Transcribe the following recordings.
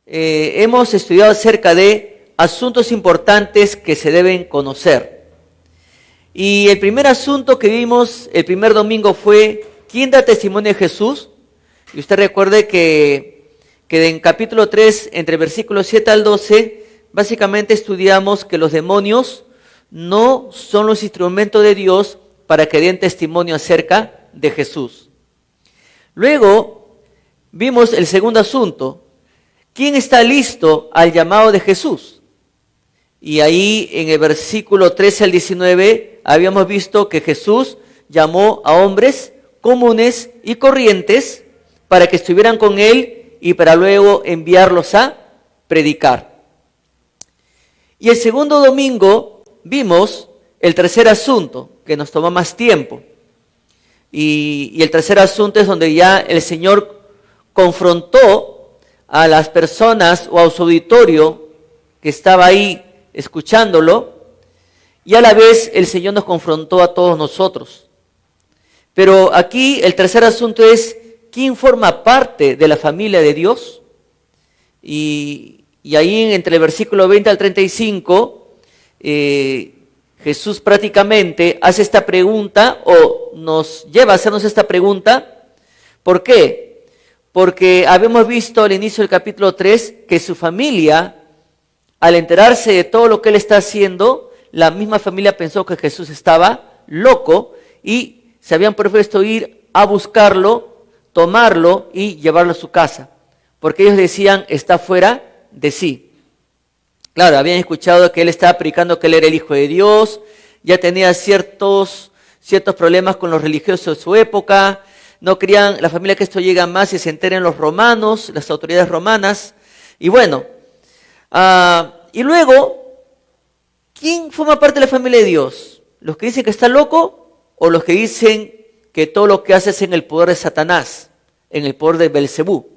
hemos estudiado acerca de asuntos importantes que se deben conocer. Y el primer asunto que vimos el primer domingo fue ¿quién da testimonio de Jesús? Y usted recuerde que en capítulo 3, entre versículos 7 al 12, básicamente estudiamos que los demonios no son los instrumentos de Dios para que den testimonio acerca de Jesús. Luego vimos el segundo asunto, ¿quién está listo al llamado de Jesús? Y ahí en el versículo 13 al 19 habíamos visto que Jesús llamó a hombres comunes y corrientes para que estuvieran con él y para luego enviarlos a predicar. Y el segundo domingo vimos el tercer asunto, que nos tomó más tiempo. Y el tercer asunto es donde ya el Señor confrontó a las personas o a su auditorio que estaba ahí escuchándolo, y a la vez el Señor nos confrontó a todos nosotros. Pero aquí el tercer asunto es ¿quién forma parte de la familia de Dios? Y ahí entre el versículo 20 al 35, Jesús prácticamente hace esta pregunta o nos lleva a hacernos esta pregunta. ¿Por qué? Porque habíamos visto al inicio del capítulo 3 que su familia, al enterarse de todo lo que él está haciendo, la misma familia pensó que Jesús estaba loco y se habían propuesto ir a buscarlo, tomarlo y llevarlo a su casa, porque ellos decían, está fuera de sí. Claro, habían escuchado que él estaba predicando que él era el Hijo de Dios, ya tenía ciertos problemas con los religiosos de su época, no querían la familia que esto llegue más y se enteren los romanos, las autoridades romanas, y bueno, y luego, ¿quién forma parte de la familia de Dios? ¿Los que dicen que está loco o los que dicen que todo lo que hace es en el poder de Satanás, en el poder de Belcebú?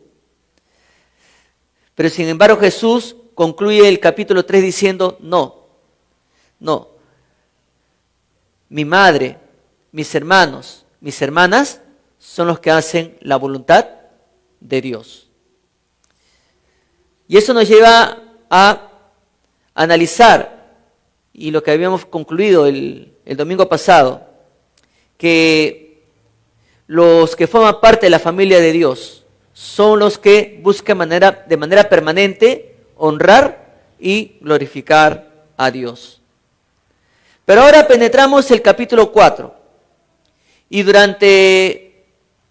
Pero sin embargo Jesús concluye el capítulo 3 diciendo, no, mi madre, mis hermanos, mis hermanas son los que hacen la voluntad de Dios. Y eso nos lleva a analizar, y lo que habíamos concluido el domingo pasado, que los que forman parte de la familia de Dios son los que buscan de manera permanente honrar y glorificar a Dios. Pero ahora penetramos el capítulo 4, y durante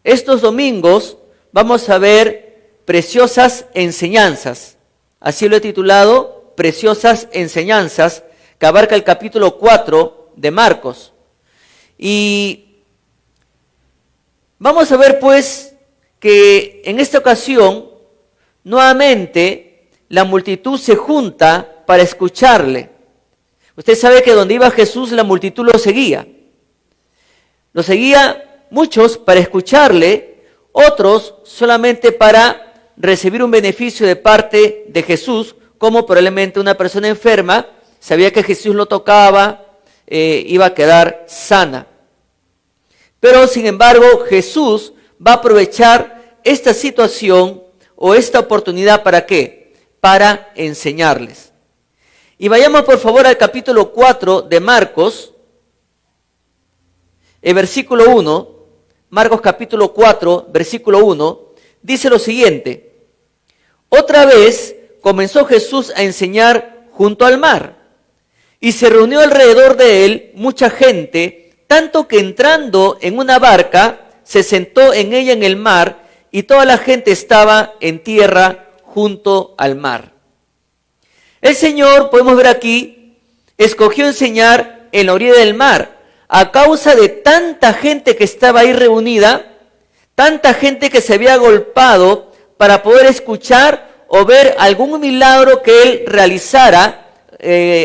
estos domingos vamos a ver preciosas enseñanzas. Así lo he titulado, Preciosas Enseñanzas, que abarca el capítulo 4 de Marcos. Y vamos a ver pues que en esta ocasión, nuevamente, la multitud se junta para escucharle. Usted sabe que donde iba Jesús, la multitud lo seguía. Lo seguía muchos para escucharle, otros solamente para recibir un beneficio de parte de Jesús, como probablemente una persona enferma, sabía que Jesús lo tocaba, iba a quedar sana. Pero sin embargo, Jesús va a aprovechar esta situación o esta oportunidad ¿para qué? Para enseñarles. Y vayamos por favor al capítulo 4 de Marcos, el versículo 1, Marcos capítulo 4, versículo 1, dice lo siguiente: otra vez comenzó Jesús a enseñar junto al mar, y se reunió alrededor de él mucha gente, tanto que entrando en una barca, se sentó en ella en el mar, y toda la gente estaba en tierra junto al mar. El Señor, podemos ver aquí, escogió enseñar en la orilla del mar, a causa de tanta gente que estaba ahí reunida, tanta gente que se había agolpado para poder escuchar o ver algún milagro que él realizara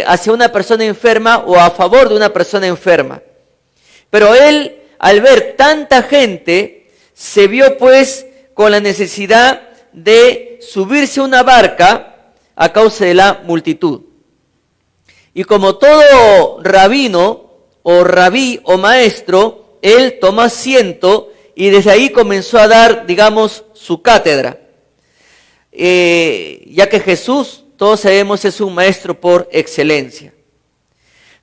hacia una persona enferma o a favor de una persona enferma. Pero él, al ver tanta gente, se vio pues con la necesidad de subirse a una barca a causa de la multitud. Y como todo rabino o rabí o maestro, él tomó asiento y desde ahí comenzó a dar, digamos, su cátedra. ya que Jesús, todos sabemos, es un maestro por excelencia.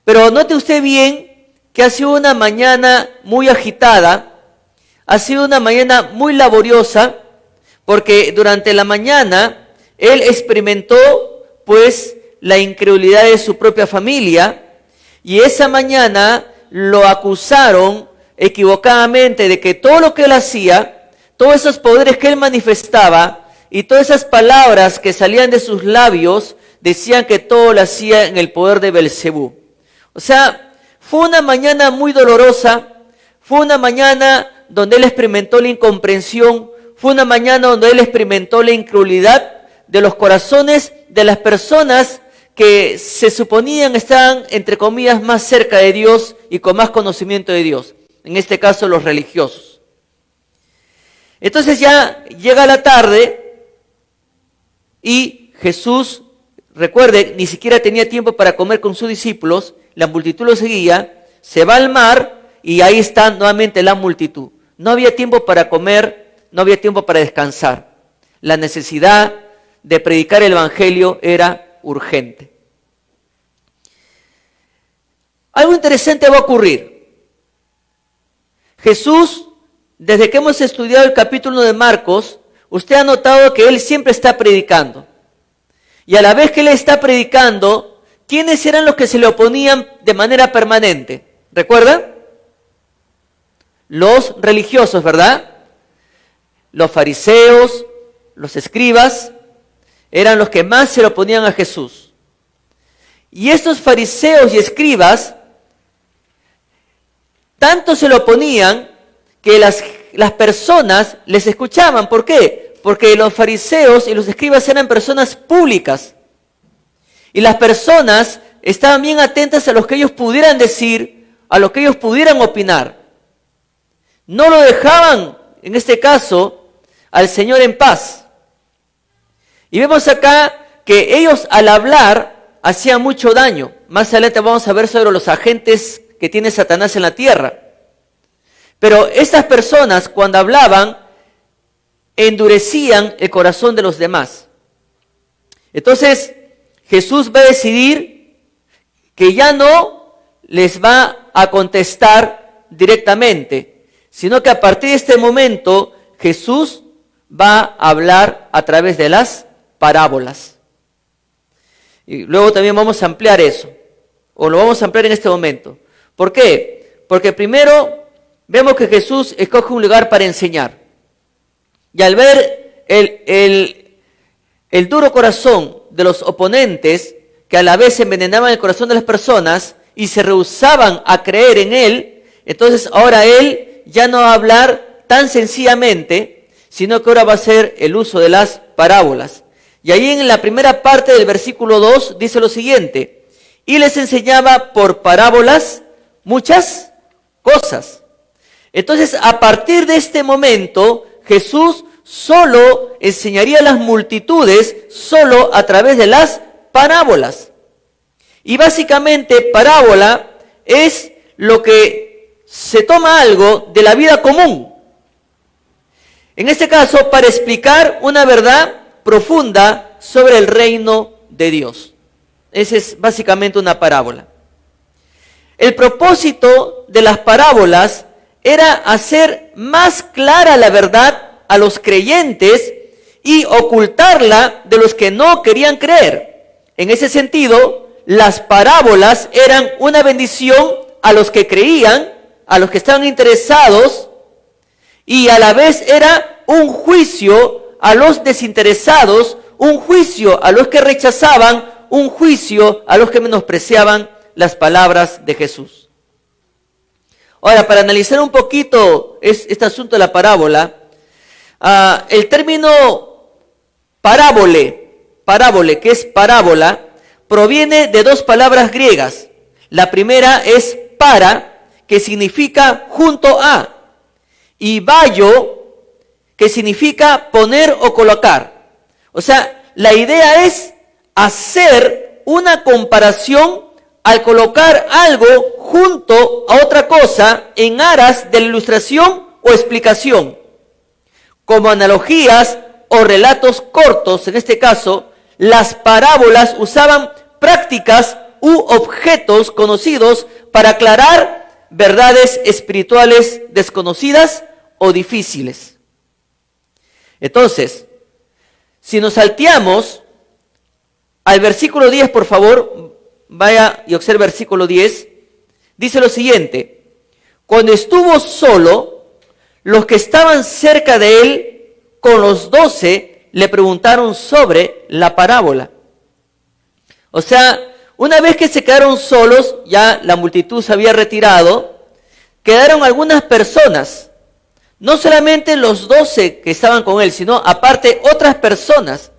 Pero note usted bien que ha sido una mañana muy agitada, ha sido una mañana muy laboriosa, porque durante la mañana él experimentó pues la incredulidad de su propia familia, y esa mañana lo acusaron equivocadamente de que todo lo que él hacía, todos esos poderes que él manifestaba y todas esas palabras que salían de sus labios, decían que todo lo hacía en el poder de Belcebú. O sea, fue una mañana muy dolorosa, fue una mañana donde él experimentó la incomprensión, fue una mañana donde él experimentó la incredulidad de los corazones de las personas que se suponían estaban, entre comillas, más cerca de Dios y con más conocimiento de Dios. En este caso, los religiosos. Entonces ya llega la tarde y Jesús, recuerde, ni siquiera tenía tiempo para comer con sus discípulos, la multitud lo seguía, se va al mar y ahí está nuevamente la multitud. No había tiempo para comer, no había tiempo para descansar. La necesidad de predicar el evangelio era urgente. Algo interesante va a ocurrir. Jesús, desde que hemos estudiado el capítulo 1 de Marcos, usted ha notado que él siempre está predicando. Y a la vez que él está predicando, ¿quiénes eran los que se le oponían de manera permanente? ¿Recuerdan? Los religiosos, ¿verdad? Los fariseos, los escribas, eran los que más se le oponían a Jesús. Y estos fariseos y escribas, tanto se lo oponían que las personas les escuchaban. ¿Por qué? Porque los fariseos y los escribas eran personas públicas. Y las personas estaban bien atentas a lo que ellos pudieran decir, a lo que ellos pudieran opinar. No lo dejaban, en este caso, al Señor en paz. Y vemos acá que ellos al hablar hacían mucho daño. Más adelante vamos a ver sobre los agentes que tiene Satanás en la tierra. Pero estas personas cuando hablaban endurecían el corazón de los demás. Entonces Jesús va a decidir que ya no les va a contestar directamente, sino que a partir de este momento Jesús va a hablar a través de las parábolas. Y luego también vamos a ampliar eso, o lo vamos a ampliar en este momento. ¿Por qué? Porque primero vemos que Jesús escoge un lugar para enseñar. Y al ver el duro corazón de los oponentes, que a la vez envenenaban el corazón de las personas y se rehusaban a creer en él, entonces ahora él ya no va a hablar tan sencillamente, sino que ahora va a hacer el uso de las parábolas. Y ahí en la primera parte del versículo 2 dice lo siguiente: y les enseñaba por parábolas muchas cosas. Entonces, a partir de este momento, Jesús solo enseñaría a las multitudes solo a través de las parábolas. Y básicamente, parábola es lo que se toma algo de la vida común. En este caso, para explicar una verdad profunda sobre el reino de Dios. Esa es básicamente una parábola. El propósito de las parábolas era hacer más clara la verdad a los creyentes y ocultarla de los que no querían creer. En ese sentido, las parábolas eran una bendición a los que creían, a los que estaban interesados, y a la vez era un juicio a los desinteresados, un juicio a los que rechazaban, un juicio a los que menospreciaban las palabras de Jesús. Ahora, para analizar un poquito este asunto de la parábola, el término parábole, que es parábola, proviene de dos palabras griegas. La primera es para, que significa junto a, y bayo, que significa poner o colocar. O sea, la idea es hacer una comparación al colocar algo junto a otra cosa en aras de la ilustración o explicación, como analogías o relatos cortos, en este caso, las parábolas usaban prácticas u objetos conocidos para aclarar verdades espirituales desconocidas o difíciles. Entonces, si nos salteamos al versículo 10, por favor, vaya y observe el versículo 10, dice lo siguiente: cuando estuvo solo, los que estaban cerca de él, con los 12, le preguntaron sobre la parábola. O sea, una vez que se quedaron solos, ya la multitud se había retirado, quedaron algunas personas, no solamente los 12 que estaban con él, sino aparte otras personas,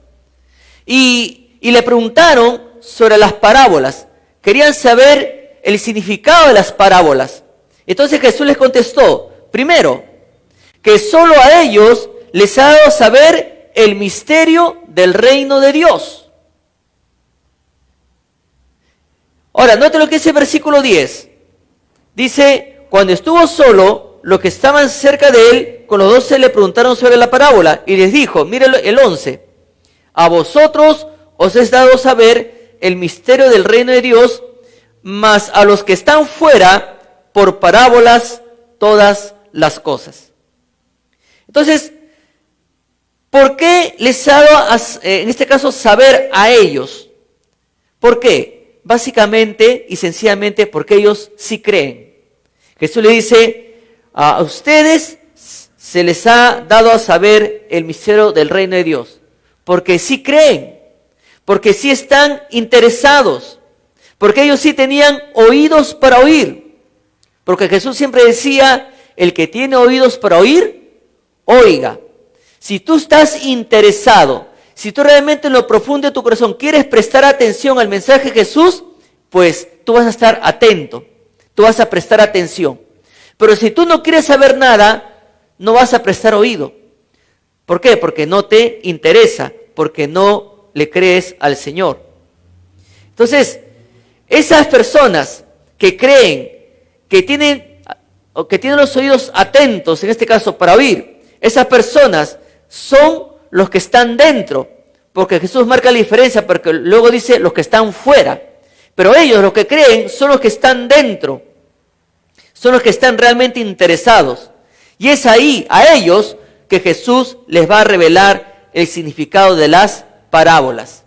y le preguntaron sobre las parábolas. Querían saber el significado de las parábolas. Entonces Jesús les contestó, primero, que solo a ellos les ha dado saber el misterio del reino de Dios. Ahora, note lo que dice el versículo 10. Dice, cuando estuvo solo, los que estaban cerca de él, con los 12 le preguntaron sobre la parábola, y les dijo, mire el 11, a vosotros os es dado saber el misterio del reino de Dios, mas a los que están fuera, por parábolas, todas las cosas. Entonces, ¿por qué les ha dado, en este caso, saber a ellos? ¿Por qué? Básicamente y sencillamente porque ellos sí creen. Jesús le dice, a ustedes se les ha dado a saber el misterio del reino de Dios, porque sí creen. Porque sí están interesados, porque ellos sí tenían oídos para oír. Porque Jesús siempre decía, el que tiene oídos para oír, oiga. Si tú estás interesado, si tú realmente en lo profundo de tu corazón quieres prestar atención al mensaje de Jesús, pues tú vas a estar atento, tú vas a prestar atención. Pero si tú no quieres saber nada, no vas a prestar oído. ¿Por qué? Porque no te interesa, porque no le crees al Señor. Entonces, esas personas que creen, que tienen los oídos atentos, en este caso para oír, esas personas son los que están dentro, porque Jesús marca la diferencia, porque luego dice los que están fuera, pero ellos, los que creen, son los que están dentro, son los que están realmente interesados, y es ahí, a ellos, que Jesús les va a revelar el significado de las parábolas.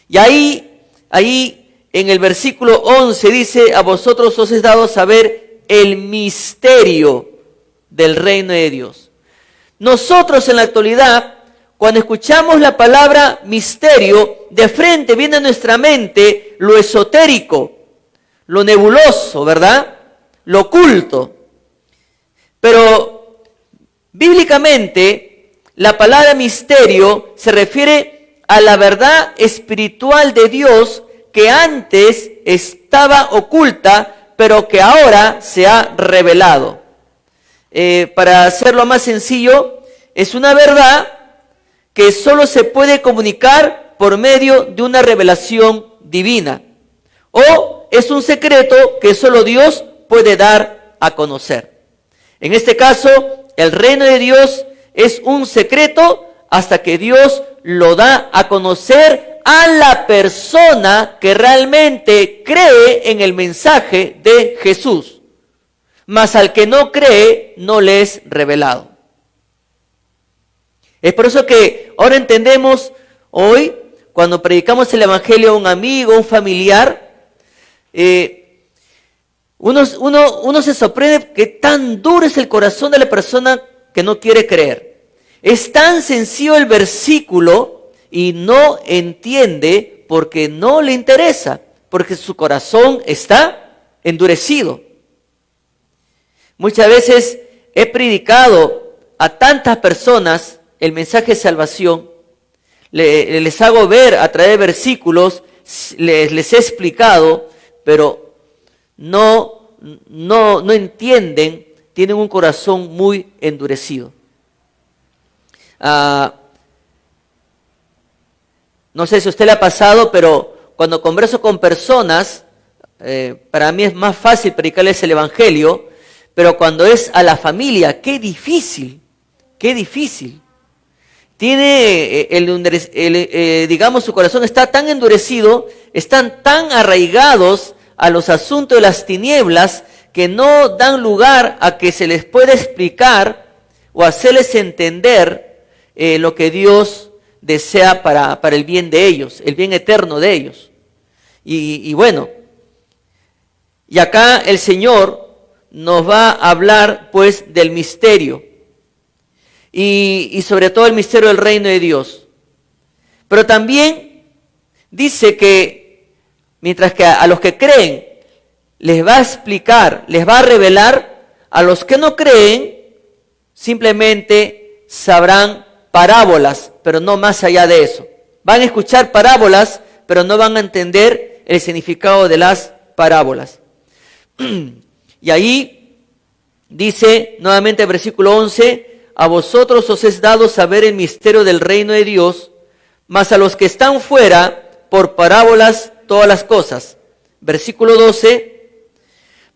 Y ahí en el versículo 11 dice, a vosotros os es dado saber el misterio del reino de Dios. Nosotros en la actualidad, cuando escuchamos la palabra misterio, de frente viene a nuestra mente lo esotérico, lo nebuloso, ¿verdad? Lo oculto. Pero bíblicamente, la palabra misterio se refiere a la verdad espiritual de Dios que antes estaba oculta, pero que ahora se ha revelado. Para hacerlo más sencillo, es una verdad que solo se puede comunicar por medio de una revelación divina. O es un secreto que solo Dios puede dar a conocer. En este caso, el reino de Dios es un secreto hasta que Dios lo da a conocer a la persona que realmente cree en el mensaje de Jesús. Mas al que no cree, no le es revelado. Es por eso que ahora entendemos hoy, cuando predicamos el evangelio a un amigo, a un familiar, uno se sorprende que tan duro es el corazón de la persona que no quiere creer. Es tan sencillo el versículo y no entiende porque no le interesa, porque su corazón está endurecido. Muchas veces he predicado a tantas personas el mensaje de salvación, les hago ver a través de versículos, les he explicado, pero no entienden, tienen un corazón muy endurecido. No sé si a usted le ha pasado, pero cuando converso con personas, para mí es más fácil predicarles el evangelio, pero cuando es a la familia, qué difícil. digamos, su corazón está tan endurecido, están tan arraigados a los asuntos de las tinieblas que no dan lugar a que se les pueda explicar o hacerles entender lo que Dios desea para el bien de ellos, el bien eterno de ellos. Y bueno, y acá el Señor nos va a hablar pues del misterio y sobre todo el misterio del reino de Dios. Pero también dice que mientras que a los que creen les va a explicar, les va a revelar, a los que no creen simplemente sabrán parábolas, pero no más allá de eso. Van a escuchar parábolas, pero no van a entender el significado de las parábolas. Y ahí dice nuevamente el versículo 11, a vosotros os es dado saber el misterio del reino de Dios, mas a los que están fuera, por parábolas todas las cosas. Versículo 12,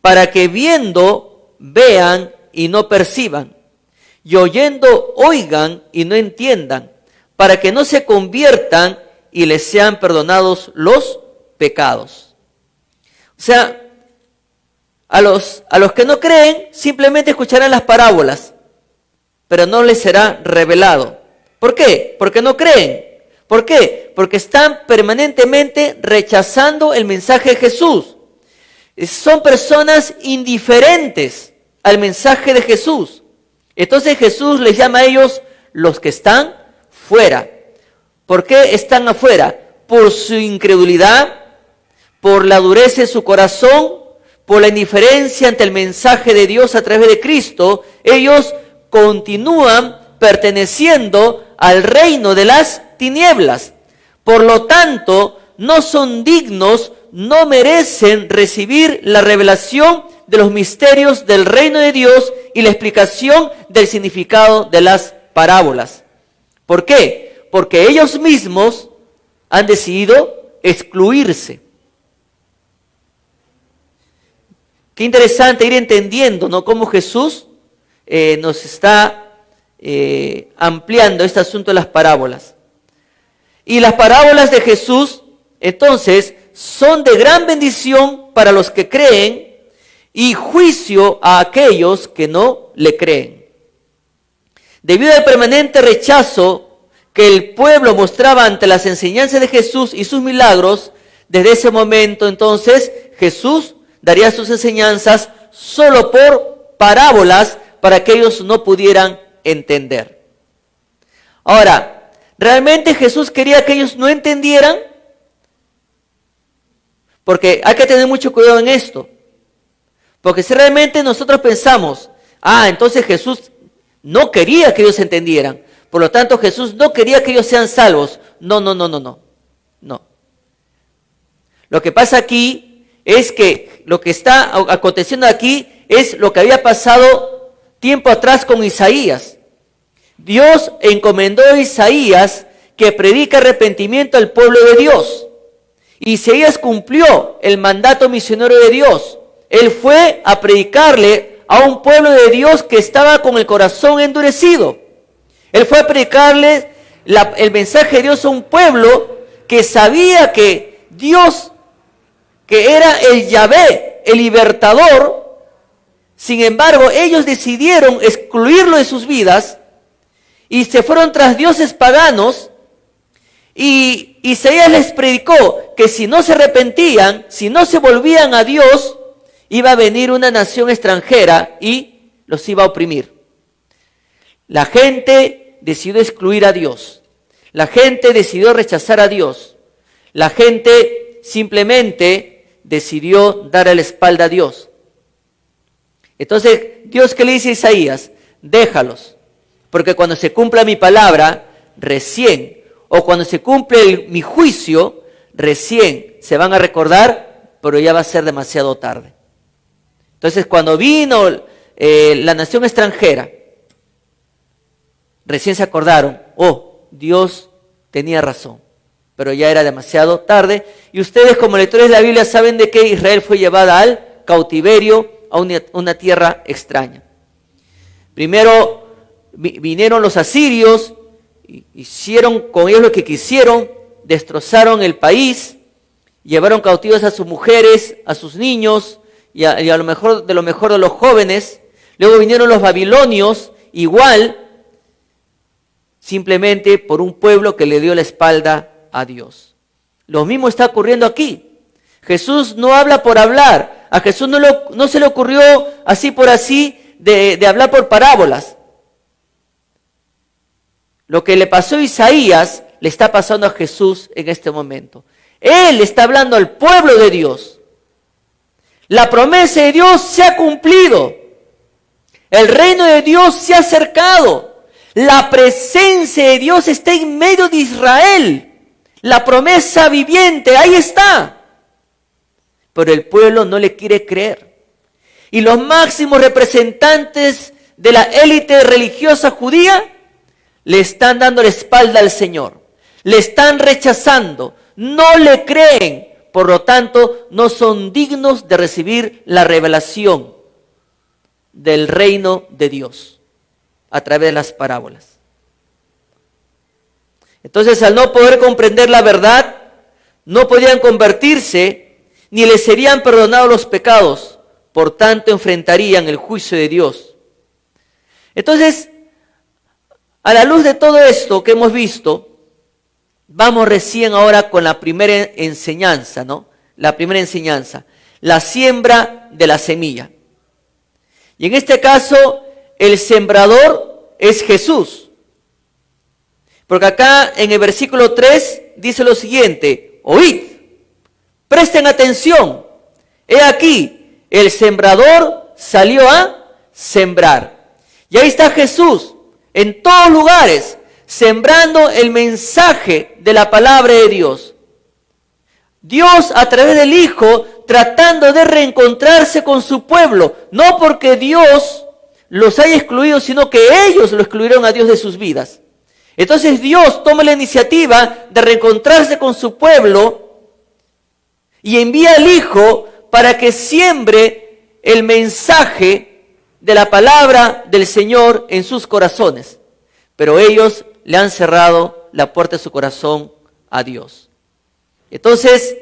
para que viendo, vean y no perciban, y oyendo, oigan y no entiendan, para que no se conviertan y les sean perdonados los pecados. O sea, a los que no creen, simplemente escucharán las parábolas, pero no les será revelado. ¿Por qué? Porque no creen. ¿Por qué? Porque están permanentemente rechazando el mensaje de Jesús. Son personas indiferentes al mensaje de Jesús. Entonces Jesús les llama a ellos los que están fuera. ¿Por qué están afuera? Por su incredulidad, por la dureza de su corazón, por la indiferencia ante el mensaje de Dios a través de Cristo. Ellos continúan perteneciendo al reino de las tinieblas. Por lo tanto, no son dignos, no merecen recibir la revelación de los misterios del reino de Dios y la explicación del significado de las parábolas. ¿Por qué? Porque ellos mismos han decidido excluirse. Qué interesante ir entendiendo, ¿no?, cómo Jesús nos está ampliando este asunto de las parábolas. Y las parábolas de Jesús, entonces, son de gran bendición para los que creen y juicio a aquellos que no le creen. Debido al permanente rechazo que el pueblo mostraba ante las enseñanzas de Jesús y sus milagros, desde ese momento entonces Jesús daría sus enseñanzas solo por parábolas para que ellos no pudieran entender. Ahora, ¿realmente Jesús quería que ellos no entendieran? Porque hay que tener mucho cuidado en esto. Porque si realmente nosotros pensamos, entonces Jesús no quería que ellos entendieran, por lo tanto Jesús no quería que ellos sean salvos. No. Lo que pasa aquí es que lo que está aconteciendo aquí es lo que había pasado tiempo atrás con Isaías. Dios encomendó a Isaías que predica arrepentimiento al pueblo de Dios. Y Isaías cumplió el mandato misionero de Dios. Él fue a predicarle a un pueblo de Dios que estaba con el corazón endurecido. Él fue a predicarle el mensaje de Dios a un pueblo que sabía que Dios, que era el Yahvé, el libertador. Sin embargo, ellos decidieron excluirlo de sus vidas y se fueron tras dioses paganos. Y Isaías les predicó que si no se arrepentían, si no se volvían a Dios, iba a venir una nación extranjera y los iba a oprimir. La gente decidió excluir a Dios. La gente decidió rechazar a Dios. La gente simplemente decidió darle la espalda a Dios. Entonces, Dios, ¿qué le dice a Isaías? Déjalos, porque cuando se cumpla mi palabra, recién, o cuando se cumple mi juicio, recién se van a recordar, pero ya va a ser demasiado tarde. Entonces, cuando vino la nación extranjera, recién se acordaron, Dios tenía razón, pero ya era demasiado tarde. Y ustedes, como lectores de la Biblia, saben de que Israel fue llevada al cautiverio, a una tierra extraña. Primero vinieron los asirios hicieron con ellos lo que quisieron, destrozaron el país, llevaron cautivos a sus mujeres, a sus niños y a lo mejor de los jóvenes. Luego vinieron los babilonios, igual, simplemente por un pueblo que le dio la espalda a Dios. Lo mismo está ocurriendo aquí. Jesús no habla por hablar. A Jesús no se le ocurrió así por así de hablar por parábolas. Lo que le pasó a Isaías le está pasando a Jesús en este momento. Él está hablando al pueblo de Dios. La promesa de Dios se ha cumplido. El reino de Dios se ha acercado. La presencia de Dios está en medio de Israel. La promesa viviente, ahí está. Pero el pueblo no le quiere creer. Y los máximos representantes de la élite religiosa judía le están dando la espalda al Señor. Le están rechazando. No le creen. Por lo tanto, no son dignos de recibir la revelación del reino de Dios a través de las parábolas. Entonces, al no poder comprender la verdad, no podían convertirse, ni les serían perdonados los pecados, por tanto enfrentarían el juicio de Dios. Entonces, a la luz de todo esto que hemos visto, vamos recién ahora con la primera enseñanza, ¿no? La primera enseñanza, la siembra de la semilla. Y en este caso, el sembrador es Jesús. Porque acá en el versículo 3 dice lo siguiente: oíd, presten atención. He aquí, el sembrador salió a sembrar. Y ahí está Jesús, en todos lugares, sembrando el mensaje de la palabra de Dios. Dios a través del Hijo tratando de reencontrarse con su pueblo, no porque Dios los haya excluido, sino que ellos lo excluyeron a Dios de sus vidas. Entonces Dios toma la iniciativa de reencontrarse con su pueblo y envía al Hijo para que siembre el mensaje de la palabra del Señor en sus corazones. Pero ellos le han cerrado la puerta de su corazón a Dios. Entonces,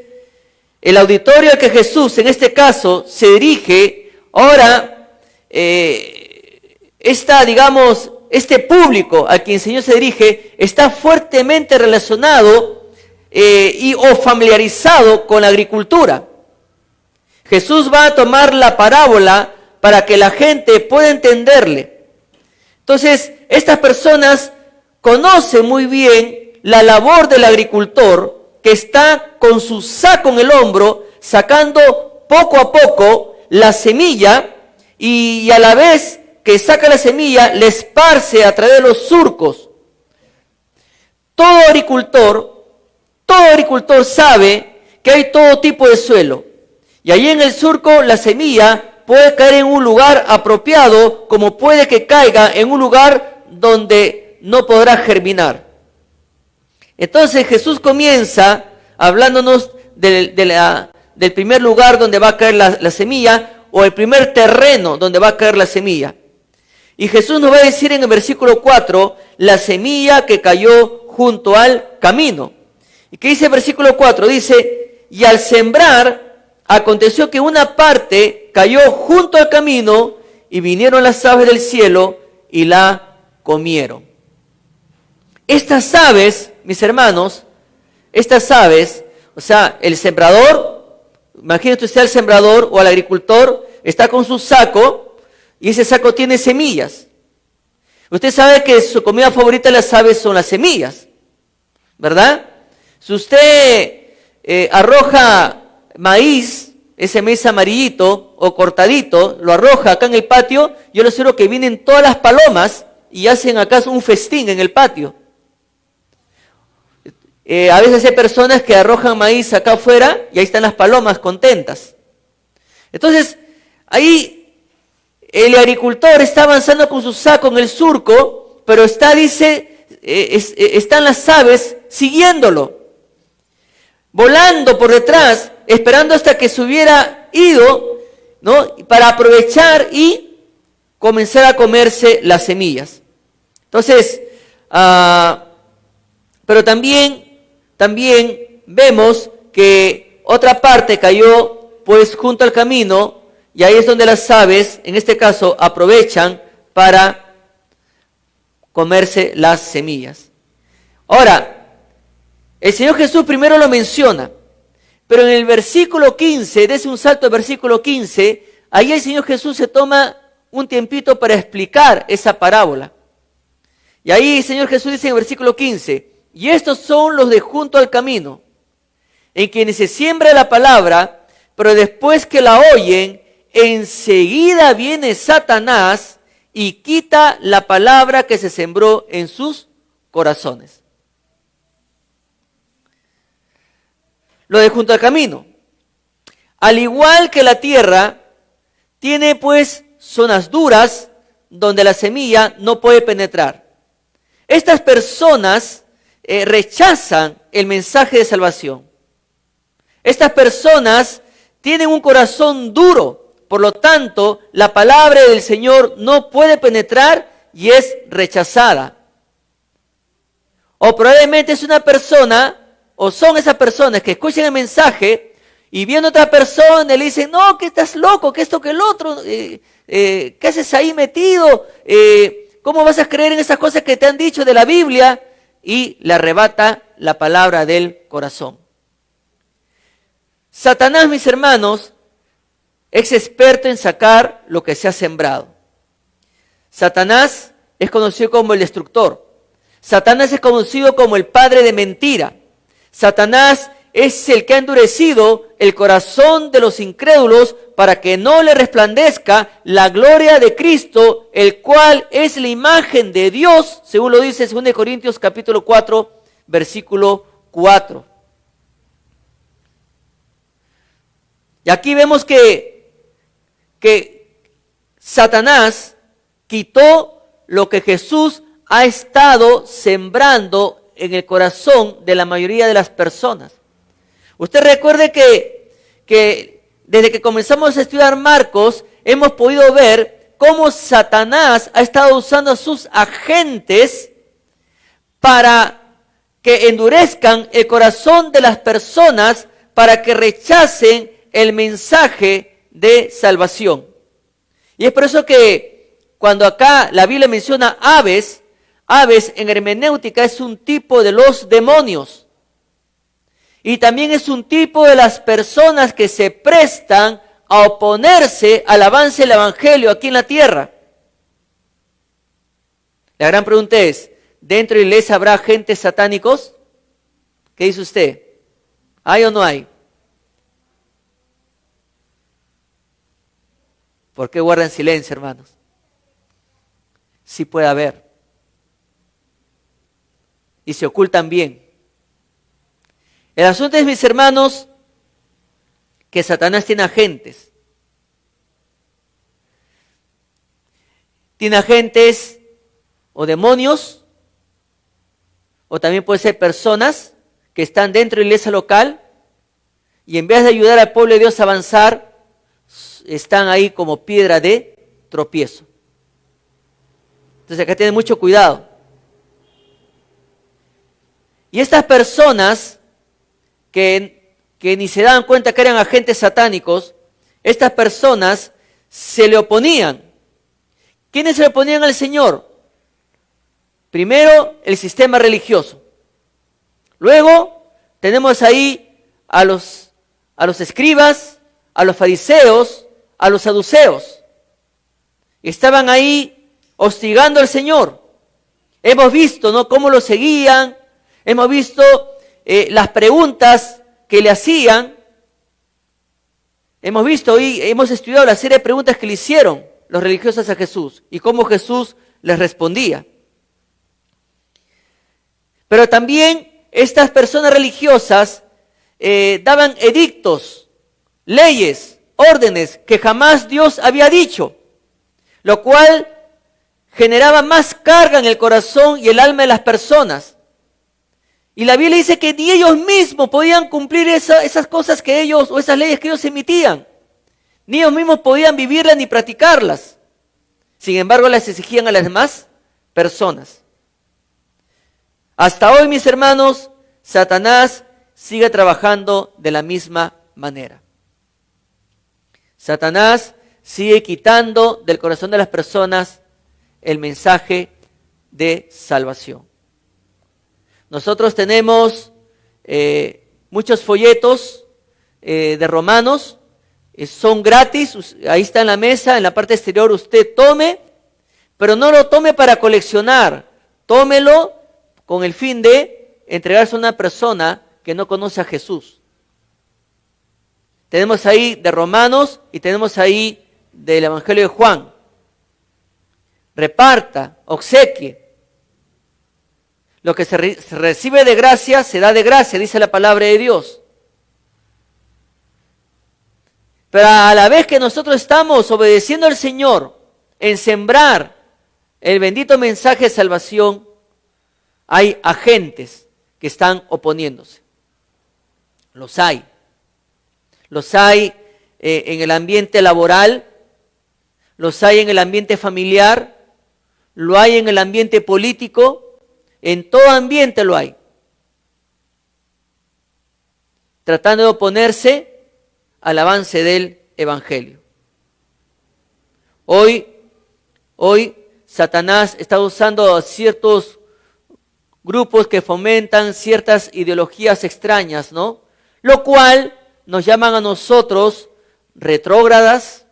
el auditorio al que Jesús en este caso se dirige, ahora, este público al que el Señor se dirige está fuertemente relacionado o familiarizado con la agricultura. Jesús va a tomar la parábola para que la gente pueda entenderle. Entonces, estas personas conocen muy bien la labor del agricultor que está con su saco en el hombro, sacando poco a poco la semilla y a la vez que saca la semilla, le esparce a través de los surcos. Todo agricultor sabe que hay todo tipo de suelo. Y ahí en el surco la semilla puede caer en un lugar apropiado, como puede que caiga en un lugar donde no podrá germinar. Entonces Jesús comienza hablándonos del primer lugar donde va a caer la semilla, o el primer terreno donde va a caer la semilla. Y Jesús nos va a decir en el versículo 4, la semilla que cayó junto al camino. ¿Y qué dice el versículo 4? Dice, y al sembrar, aconteció que una parte cayó junto al camino, y vinieron las aves del cielo y la comieron. Estas aves, mis hermanos, o sea, el sembrador, imagínate usted al sembrador o al agricultor, está con su saco, y ese saco tiene semillas. Usted sabe que su comida favorita de las aves son las semillas, ¿verdad? Si usted arroja maíz, ese maíz amarillito o cortadito, lo arroja acá en el patio, yo le aseguro que vienen todas las palomas y hacen acá un festín en el patio. A veces hay personas que arrojan maíz acá afuera y ahí están las palomas contentas. Entonces, ahí el agricultor está avanzando con su saco en el surco, pero están las aves siguiéndolo, volando por detrás, esperando hasta que se hubiera ido, ¿no? Para aprovechar y comenzar a comerse las semillas. Entonces, Pero también vemos que otra parte cayó pues junto al camino, y ahí es donde las aves, en este caso, aprovechan para comerse las semillas. Ahora, el Señor Jesús primero lo menciona, pero en el versículo 15, dése un salto al versículo 15, ahí el Señor Jesús se toma un tiempito para explicar esa parábola. Y ahí el Señor Jesús dice en el versículo 15, y estos son los de junto al camino, en quienes se siembra la palabra, pero después que la oyen, enseguida viene Satanás y quita la palabra que se sembró en sus corazones. Lo de junto al camino. Al igual que la tierra, tiene pues zonas duras donde la semilla no puede penetrar. Estas personas rechazan el mensaje de salvación. Estas personas tienen un corazón duro, por lo tanto, la palabra del Señor no puede penetrar y es rechazada. O probablemente es una persona, o son esas personas que escuchan el mensaje y viendo a otra persona le dicen, no, que estás loco, que esto, que el otro, ¿qué haces ahí metido? ¿Cómo vas a creer en esas cosas que te han dicho de la Biblia? Y le arrebata la palabra del corazón. Satanás, mis hermanos, es experto en sacar lo que se ha sembrado. Satanás es conocido como el destructor. Satanás es conocido como el padre de mentira. Satanás es el que ha endurecido el corazón de los incrédulos para que no le resplandezca la gloria de Cristo, el cual es la imagen de Dios, según lo dice 2 Corintios capítulo 4, versículo 4. Y aquí vemos que Satanás quitó lo que Jesús ha estado sembrando en el corazón de la mayoría de las personas. Usted recuerde que desde que comenzamos a estudiar Marcos, hemos podido ver cómo Satanás ha estado usando a sus agentes para que endurezcan el corazón de las personas, para que rechacen el mensaje de salvación. Y es por eso que cuando acá la Biblia menciona aves en hermenéutica es un tipo de los demonios. Y también es un tipo de las personas que se prestan a oponerse al avance del evangelio aquí en la tierra. La gran pregunta es, ¿dentro de la iglesia habrá agentes satánicos? ¿Qué dice usted? ¿Hay o no hay? ¿Por qué guardan silencio, hermanos? Sí puede haber. Y se ocultan bien. El asunto es, mis hermanos, que Satanás tiene agentes. Tiene agentes o demonios, o también puede ser personas que están dentro de la iglesia local y en vez de ayudar al pueblo de Dios a avanzar, están ahí como piedra de tropiezo. Entonces acá tienen mucho cuidado. Y estas personas que ni se daban cuenta que eran agentes satánicos, estas personas se le oponían. ¿Quiénes se le oponían al Señor? Primero, el sistema religioso. Luego, tenemos ahí a los escribas, a los fariseos, a los saduceos. Estaban ahí hostigando al Señor. Hemos visto, ¿no?, cómo lo seguían. Hemos visto las preguntas que le hacían. Hemos visto y hemos estudiado la serie de preguntas que le hicieron los religiosos a Jesús y cómo Jesús les respondía. Pero también estas personas religiosas daban edictos, leyes, órdenes que jamás Dios había dicho, lo cual generaba más carga en el corazón y el alma de las personas. Y la Biblia dice que ni ellos mismos podían cumplir esas cosas que ellos, o esas leyes que ellos emitían. Ni ellos mismos podían vivirlas ni practicarlas. Sin embargo, las exigían a las demás personas. Hasta hoy, mis hermanos, Satanás sigue trabajando de la misma manera. Satanás sigue quitando del corazón de las personas el mensaje de salvación. Nosotros tenemos muchos folletos de Romanos, son gratis, ahí está en la mesa, en la parte exterior usted tome, pero no lo tome para coleccionar, tómelo con el fin de entregarse a una persona que no conoce a Jesús. Tenemos ahí de Romanos y tenemos ahí del Evangelio de Juan. Reparta, obsequie. Lo que se recibe de gracia, se da de gracia, dice la palabra de Dios. Pero a la vez que nosotros estamos obedeciendo al Señor en sembrar el bendito mensaje de salvación, hay agentes que están oponiéndose. Los hay. Los hay en el ambiente laboral, los hay en el ambiente familiar, lo hay en el ambiente político, en todo ambiente lo hay. Tratando de oponerse al avance del Evangelio. Hoy Satanás está usando ciertos grupos que fomentan ciertas ideologías extrañas, ¿no? Lo cual nos llaman a nosotros retrógradas.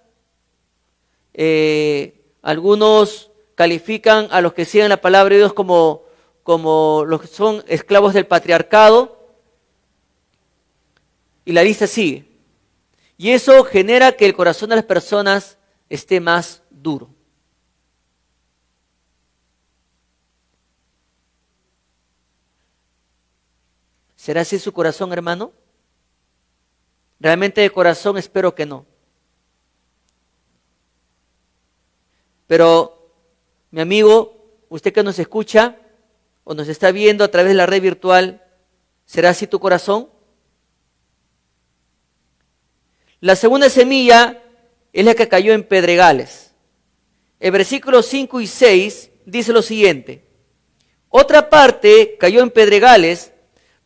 Algunos califican a los que siguen la palabra de Dios como los que son esclavos del patriarcado. Y la lista sigue. Y eso genera que el corazón de las personas esté más duro. ¿Será así su corazón, hermano? Realmente de corazón espero que no. Pero, mi amigo, usted que nos escucha o nos está viendo a través de la red virtual, ¿será así tu corazón? La segunda semilla es la que cayó en pedregales. El versículo 5 y 6 dice lo siguiente: otra parte cayó en pedregales,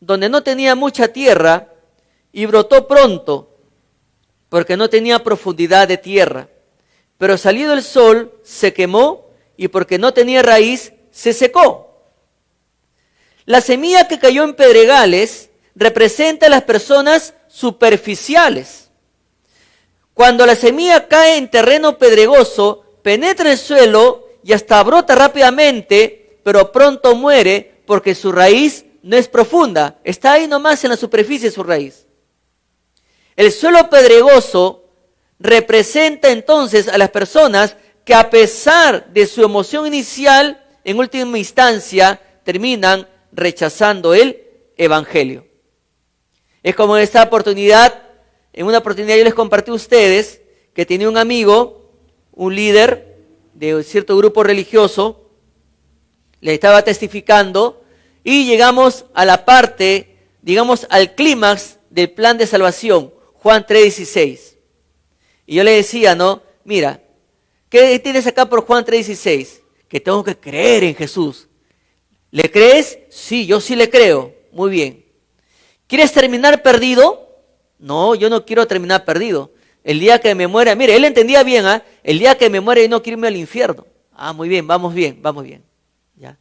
donde no tenía mucha tierra, y brotó pronto, porque no tenía profundidad de tierra. Pero salido el sol, se quemó, y porque no tenía raíz, se secó. La semilla que cayó en pedregales representa a las personas superficiales. Cuando la semilla cae en terreno pedregoso, penetra el suelo y hasta brota rápidamente, pero pronto muere porque su raíz no es profunda, está ahí nomás en la superficie su raíz. El suelo pedregoso representa entonces a las personas que, a pesar de su emoción inicial, en última instancia terminan rechazando el Evangelio. Es como en esta oportunidad, en una oportunidad yo les compartí a ustedes que tenía un amigo, un líder de cierto grupo religioso, le estaba testificando y llegamos a la parte, digamos al clímax del plan de salvación, Juan 3:16. Y yo le decía, ¿no? Mira, ¿qué tienes acá por Juan 3:16? Que tengo que creer en Jesús. ¿Le crees? Sí, yo sí le creo. Muy bien. ¿Quieres terminar perdido? No, yo no quiero terminar perdido. El día que me muera, mire, él entendía bien, ¿ah? El día que me muera yo no quiero irme al infierno. Ah, muy bien, vamos bien, vamos bien. ¿Ya?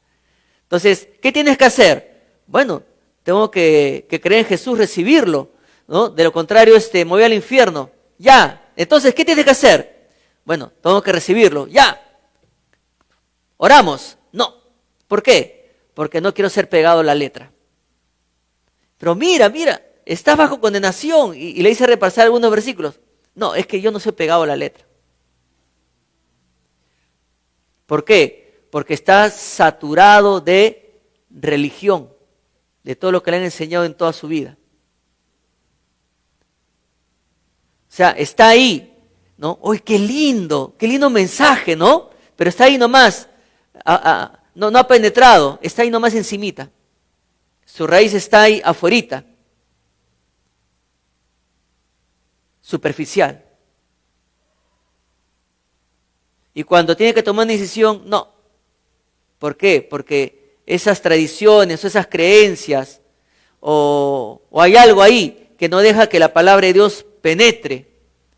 Entonces, ¿qué tienes que hacer? Bueno, tengo que creer en Jesús, recibirlo, ¿no? De lo contrario, me voy al infierno. Ya. Entonces, ¿qué tienes que hacer? Bueno, tengo que recibirlo. Ya. ¿Oramos? No. ¿Por qué? Porque no quiero ser pegado a la letra. Pero mira, está bajo condenación. Y le hice repasar algunos versículos. No, es que yo no soy pegado a la letra. ¿Por qué? Porque está saturado de religión, de todo lo que le han enseñado en toda su vida. O sea, está ahí, ¿no? ¡Uy, qué lindo mensaje!, ¿no? Pero está ahí nomás, no ha penetrado, está ahí nomás encimita. Su raíz está ahí afuerita, superficial. Y cuando tiene que tomar una decisión, no. ¿Por qué? Porque esas tradiciones o esas creencias, o hay algo ahí que no deja que la palabra de Dios penetre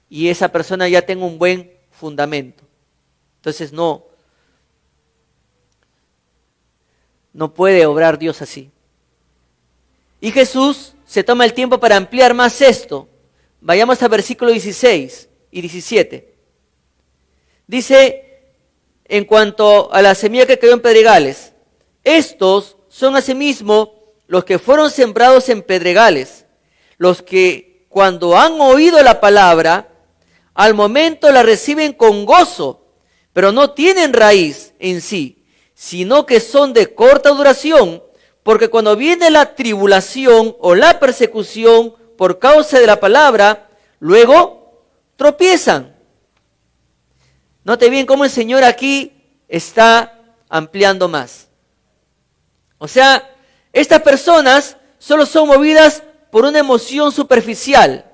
y esa persona ya tenga un buen fundamento. Entonces no puede obrar Dios así. Y Jesús se toma el tiempo para ampliar más esto. Vayamos al versículo 16 y 17. Dice, en cuanto a la semilla que cayó en pedregales, estos son asimismo los que fueron sembrados en pedregales, los que cuando han oído la palabra, al momento la reciben con gozo, pero no tienen raíz en sí, sino que son de corta duración, porque cuando viene la tribulación o la persecución por causa de la palabra, luego tropiezan. Note bien cómo el Señor aquí está ampliando más. O sea, estas personas solo son movidas por una emoción superficial.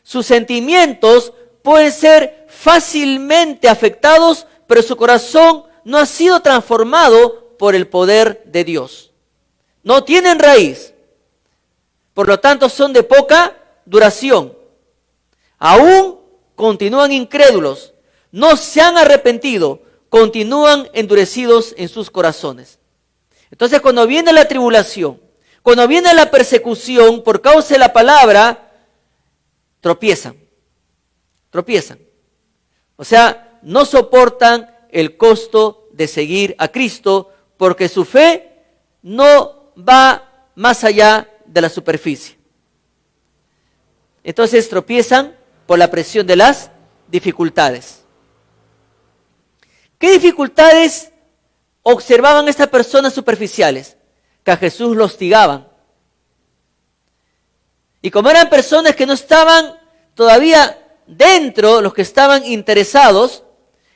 Sus sentimientos pueden ser fácilmente afectados, pero su corazón no ha sido transformado por el poder de Dios. No tienen raíz. Por lo tanto, son de poca duración. Aún continúan incrédulos. No se han arrepentido. Continúan endurecidos en sus corazones. Entonces, cuando viene la tribulación, cuando viene la persecución por causa de la palabra, tropiezan. O sea, no soportan el costo de seguir a Cristo porque su fe no va más allá de la superficie. Entonces tropiezan por la presión de las dificultades. ¿Qué dificultades observaban estas personas superficiales? Que a Jesús los hostigaban. Y como eran personas que no estaban todavía dentro, los que estaban interesados,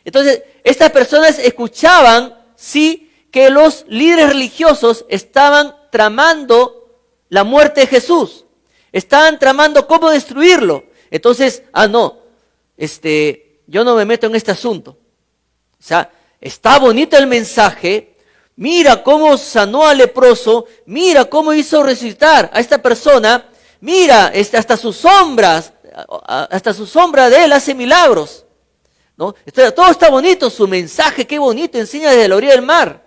entonces estas personas escuchaban, sí, que los líderes religiosos estaban tramando la muerte de Jesús. Estaban tramando cómo destruirlo. Entonces, yo no me meto en este asunto. O sea, está bonito el mensaje. Mira cómo sanó al leproso. Mira cómo hizo resucitar a esta persona. Mira, hasta sus sombras, hasta su sombra de él hace milagros. ¿No? Todo está bonito, su mensaje, qué bonito, enseña desde la orilla del mar.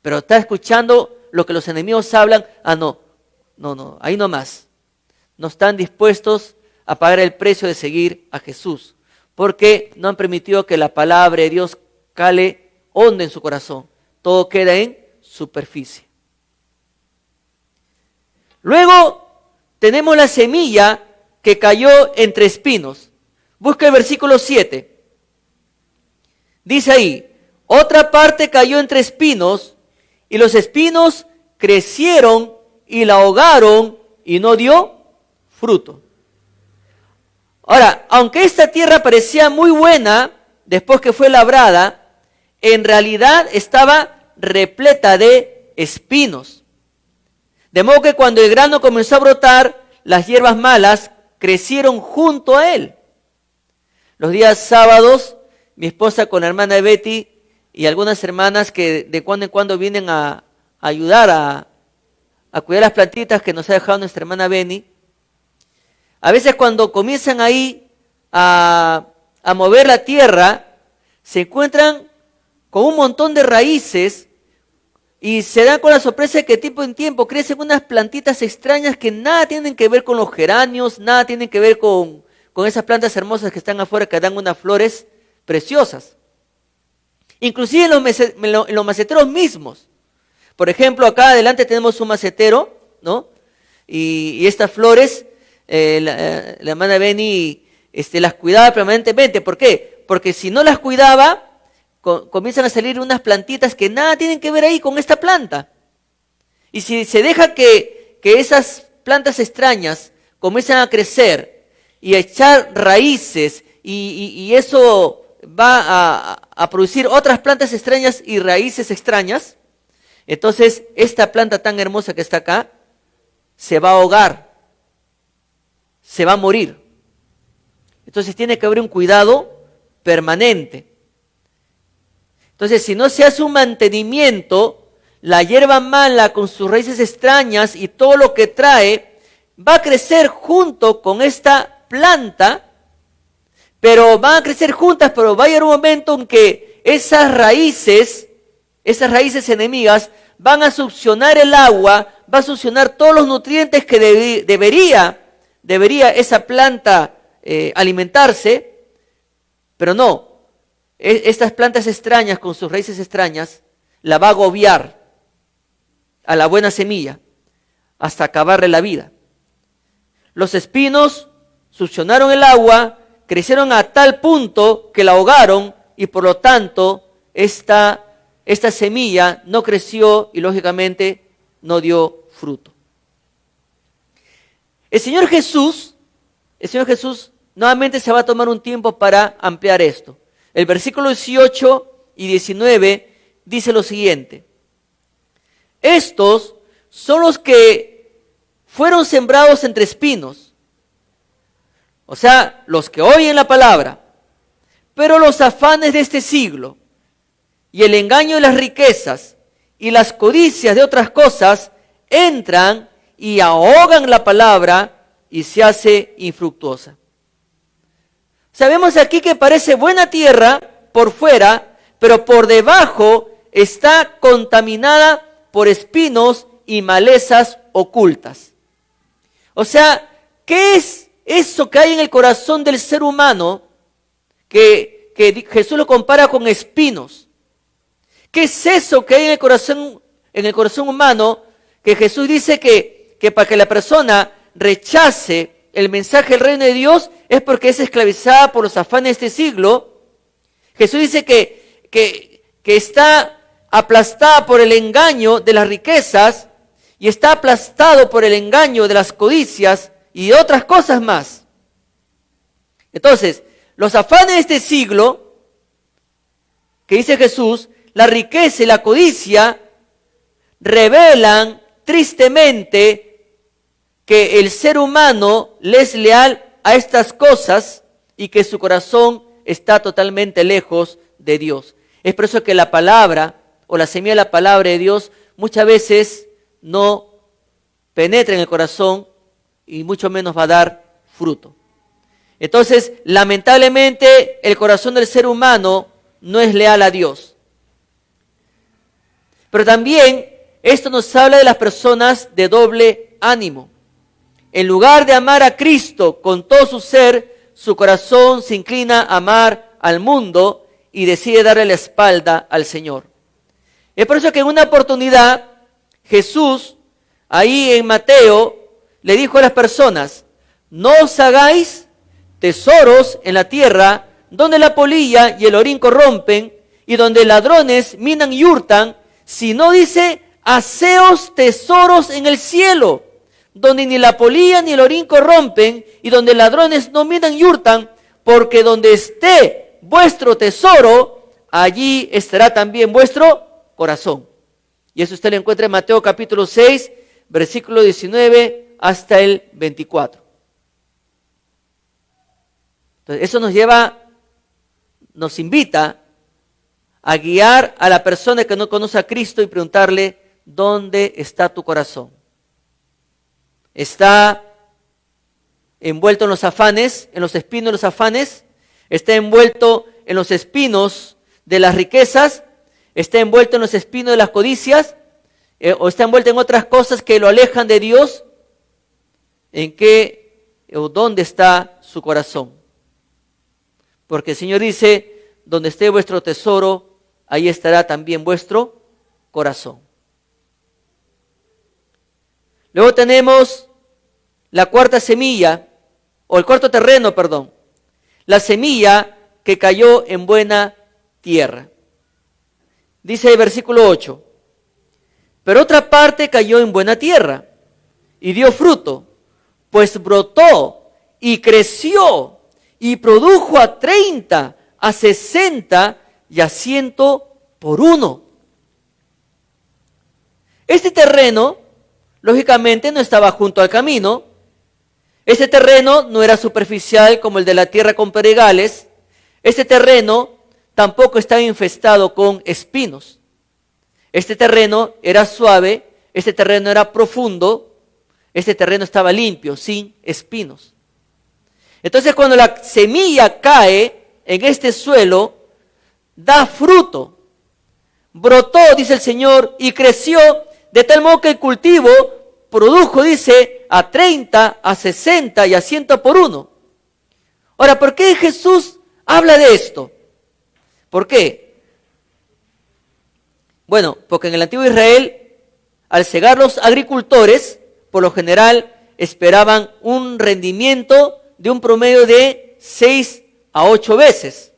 Pero está escuchando lo que los enemigos hablan. No, ahí no más. No están dispuestos a pagar el precio de seguir a Jesús, porque no han permitido que la palabra de Dios cale hondo en su corazón. Todo queda en superficie. Luego tenemos la semilla que cayó entre espinos. Busca el versículo 7. Dice ahí, otra parte cayó entre espinos, y los espinos crecieron y la ahogaron y no dio fruto. Ahora, aunque esta tierra parecía muy buena después que fue labrada, en realidad estaba repleta de espinos. De modo que cuando el grano comenzó a brotar, las hierbas malas crecieron junto a él. Los días sábados, mi esposa con la hermana Betty y algunas hermanas que de cuando en cuando vienen a ayudar a cuidar las plantitas que nos ha dejado nuestra hermana Benny, a veces cuando comienzan ahí a mover la tierra, se encuentran con un montón de raíces y se dan con la sorpresa de que tiempo en tiempo crecen unas plantitas extrañas que nada tienen que ver con los geranios, nada tienen que ver con esas plantas hermosas que están afuera que dan unas flores preciosas. Inclusive en los maceteros mismos. Por ejemplo, acá adelante tenemos un macetero, ¿no? Y estas flores, la hermana Benny las cuidaba permanentemente. ¿Por qué? Porque si no las cuidaba, comienzan a salir unas plantitas que nada tienen que ver ahí con esta planta. Y si se deja que esas plantas extrañas comiencen a crecer y a echar raíces, y eso va a producir otras plantas extrañas y raíces extrañas, entonces esta planta tan hermosa que está acá se va a ahogar, se va a morir. Entonces tiene que haber un cuidado permanente. Entonces, si no se hace un mantenimiento, la hierba mala con sus raíces extrañas y todo lo que trae, va a crecer junto con esta planta, pero van a crecer juntas, pero va a llegar un momento en que esas raíces enemigas, van a succionar el agua, va a succionar todos los nutrientes que debería esa planta alimentarse, pero no. Estas plantas extrañas con sus raíces extrañas la va a agobiar a la buena semilla hasta acabarle la vida. Los espinos succionaron el agua, crecieron a tal punto que la ahogaron y por lo tanto esta semilla no creció y lógicamente no dio fruto. El Señor Jesús nuevamente se va a tomar un tiempo para ampliar esto. El versículo 18 y 19 dice lo siguiente: estos son los que fueron sembrados entre espinos, o sea, los que oyen la palabra, pero los afanes de este siglo y el engaño de las riquezas y las codicias de otras cosas entran y ahogan la palabra y se hace infructuosa. Sabemos aquí que parece buena tierra por fuera, pero por debajo está contaminada por espinos y malezas ocultas. O sea, ¿qué es eso que hay en el corazón del ser humano que Jesús lo compara con espinos? ¿Qué es eso que hay en el corazón humano que Jesús dice que para que la persona rechace el mensaje del reino de Dios es porque es esclavizada por los afanes de este siglo? Jesús dice que está aplastada por el engaño de las riquezas y está aplastado por el engaño de las codicias y de otras cosas más. Entonces, los afanes de este siglo, que dice Jesús, la riqueza y la codicia, revelan tristemente que el ser humano le es leal a estas cosas y que su corazón está totalmente lejos de Dios. Es por eso que la palabra o la semilla de la palabra de Dios muchas veces no penetra en el corazón y mucho menos va a dar fruto. Entonces, lamentablemente, el corazón del ser humano no es leal a Dios. Pero también esto nos habla de las personas de doble ánimo. En lugar de amar a Cristo con todo su ser, su corazón se inclina a amar al mundo y decide darle la espalda al Señor. Es por eso que en una oportunidad Jesús, ahí en Mateo, le dijo a las personas: no os hagáis tesoros en la tierra, donde la polilla y el orín corrompen, y donde ladrones minan y hurtan, sino dice, haceos tesoros en el cielo, donde ni la polilla ni el orín corrompen, y donde ladrones no minan y hurtan, porque donde esté vuestro tesoro, allí estará también vuestro corazón. Y eso usted lo encuentra en Mateo capítulo 6, versículo 19 hasta el 24. Entonces, eso nos invita a guiar a la persona que no conoce a Cristo y preguntarle: ¿dónde está tu corazón? ¿Está envuelto en los afanes, en los espinos de los afanes? ¿Está envuelto en los espinos de las riquezas? ¿Está envuelto en los espinos de las codicias? ¿O está envuelto en otras cosas que lo alejan de Dios? ¿En qué o dónde está su corazón? Porque el Señor dice: donde esté vuestro tesoro, ahí estará también vuestro corazón. Luego tenemos la cuarta semilla, o el cuarto terreno, perdón. La semilla que cayó en buena tierra. Dice el versículo 8: pero otra parte cayó en buena tierra y dio fruto, pues brotó y creció y produjo a 30, a 60 y a 100 por uno. Este terreno, lógicamente, no estaba junto al camino. Este terreno no era superficial como el de la tierra con pedregales. Este terreno tampoco estaba infestado con espinos. Este terreno era suave, este terreno era profundo, este terreno estaba limpio, sin espinos. Entonces cuando la semilla cae en este suelo, da fruto. Brotó, dice el Señor, y creció de tal modo que el cultivo produjo, dice, a 30, a 60 y a 100 por uno. Ahora, ¿por qué Jesús habla de esto? ¿Por qué? Bueno, porque en el antiguo Israel, al cegar los agricultores, por lo general esperaban un rendimiento de un promedio de 6 a 8 veces.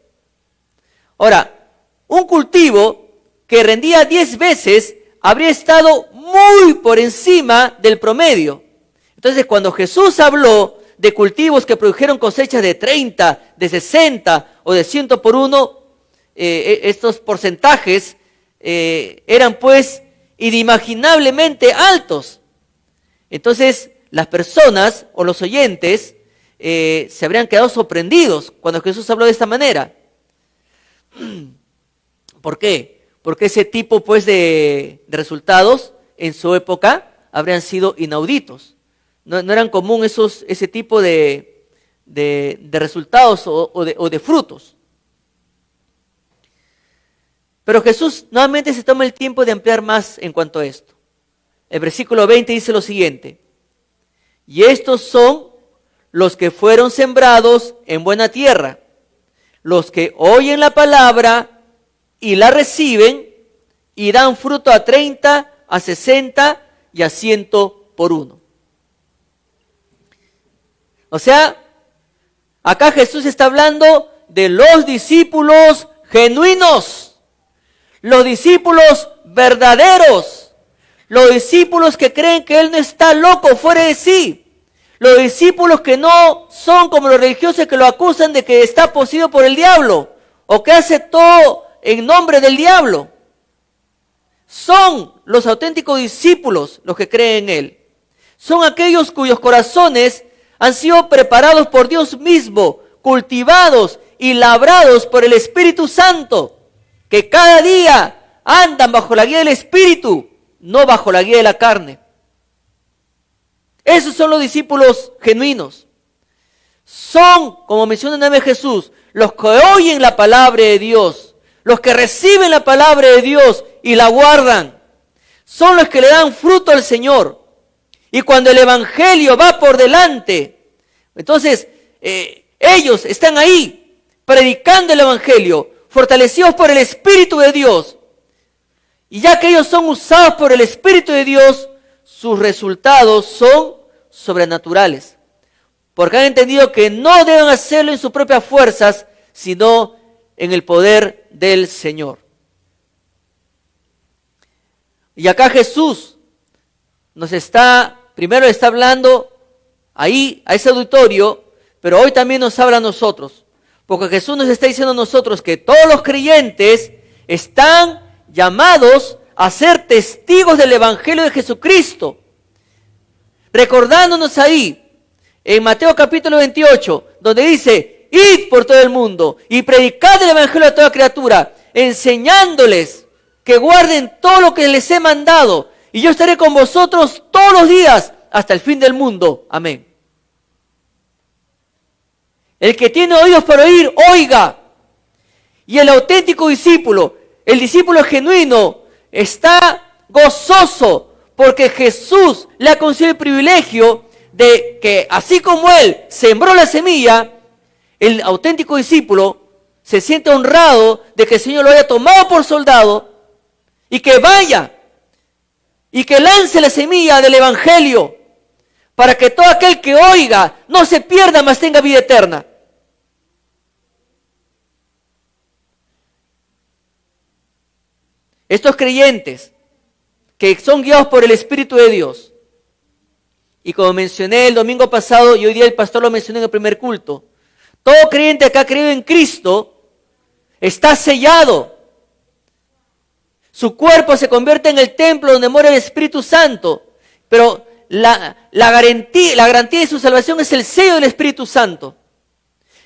Ahora, un cultivo que rendía 10 veces habría estado muy por encima del promedio. Entonces, cuando Jesús habló de cultivos que produjeron cosechas de 30, de 60 o de 100 por uno, estos porcentajes eran pues inimaginablemente altos. Entonces, las personas o los oyentes se habrían quedado sorprendidos cuando Jesús habló de esta manera. ¿Por qué? Porque ese tipo pues de resultados en su época habrían sido inauditos. No eran común ese tipo de resultados o de frutos. Pero Jesús nuevamente se toma el tiempo de ampliar más en cuanto a esto. El versículo 20 dice lo siguiente: y estos son los que fueron sembrados en buena tierra, los que oyen la palabra y la reciben y dan fruto a 30, a 60 y a 100 por uno. O sea, acá Jesús está hablando de los discípulos genuinos, los discípulos verdaderos, los discípulos que creen que Él no está loco, fuera de sí. Los discípulos que no son como los religiosos que lo acusan de que está poseído por el diablo o que hace todo en nombre del diablo. Son los auténticos discípulos los que creen en Él. Son aquellos cuyos corazones han sido preparados por Dios mismo, cultivados y labrados por el Espíritu Santo, que cada día andan bajo la guía del Espíritu, no bajo la guía de la carne. Esos son los discípulos genuinos. Son, como menciona el nombre de Jesús, los que oyen la palabra de Dios, los que reciben la palabra de Dios y la guardan. Son los que le dan fruto al Señor. Y cuando el Evangelio va por delante, entonces ellos están ahí predicando el Evangelio, fortalecidos por el Espíritu de Dios. Y ya que ellos son usados por el Espíritu de Dios, sus resultados son sobrenaturales, porque han entendido que no deben hacerlo en sus propias fuerzas, sino en el poder del Señor. Y acá Jesús primero está hablando ahí a ese auditorio, pero hoy también nos habla a nosotros, porque Jesús nos está diciendo a nosotros que todos los creyentes están llamados a ser testigos del Evangelio de Jesucristo, recordándonos ahí en Mateo capítulo 28, donde dice: id por todo el mundo y predicad el Evangelio a toda criatura, enseñándoles que guarden todo lo que les he mandado, y yo estaré con vosotros todos los días hasta el fin del mundo. Amén. El que tiene oídos para oír, oiga. Y el auténtico discípulo, el discípulo genuino, está gozoso porque Jesús le ha concedido el privilegio de que, así como Él sembró la semilla, el auténtico discípulo se siente honrado de que el Señor lo haya tomado por soldado y que vaya y que lance la semilla del Evangelio para que todo aquel que oiga no se pierda, mas tenga vida eterna. Estos creyentes que son guiados por el Espíritu de Dios, y como mencioné el domingo pasado y hoy día el pastor lo mencionó en el primer culto, todo creyente que ha creído en Cristo está sellado. Su cuerpo se convierte en el templo donde mora el Espíritu Santo, pero la garantía de su salvación es el sello del Espíritu Santo.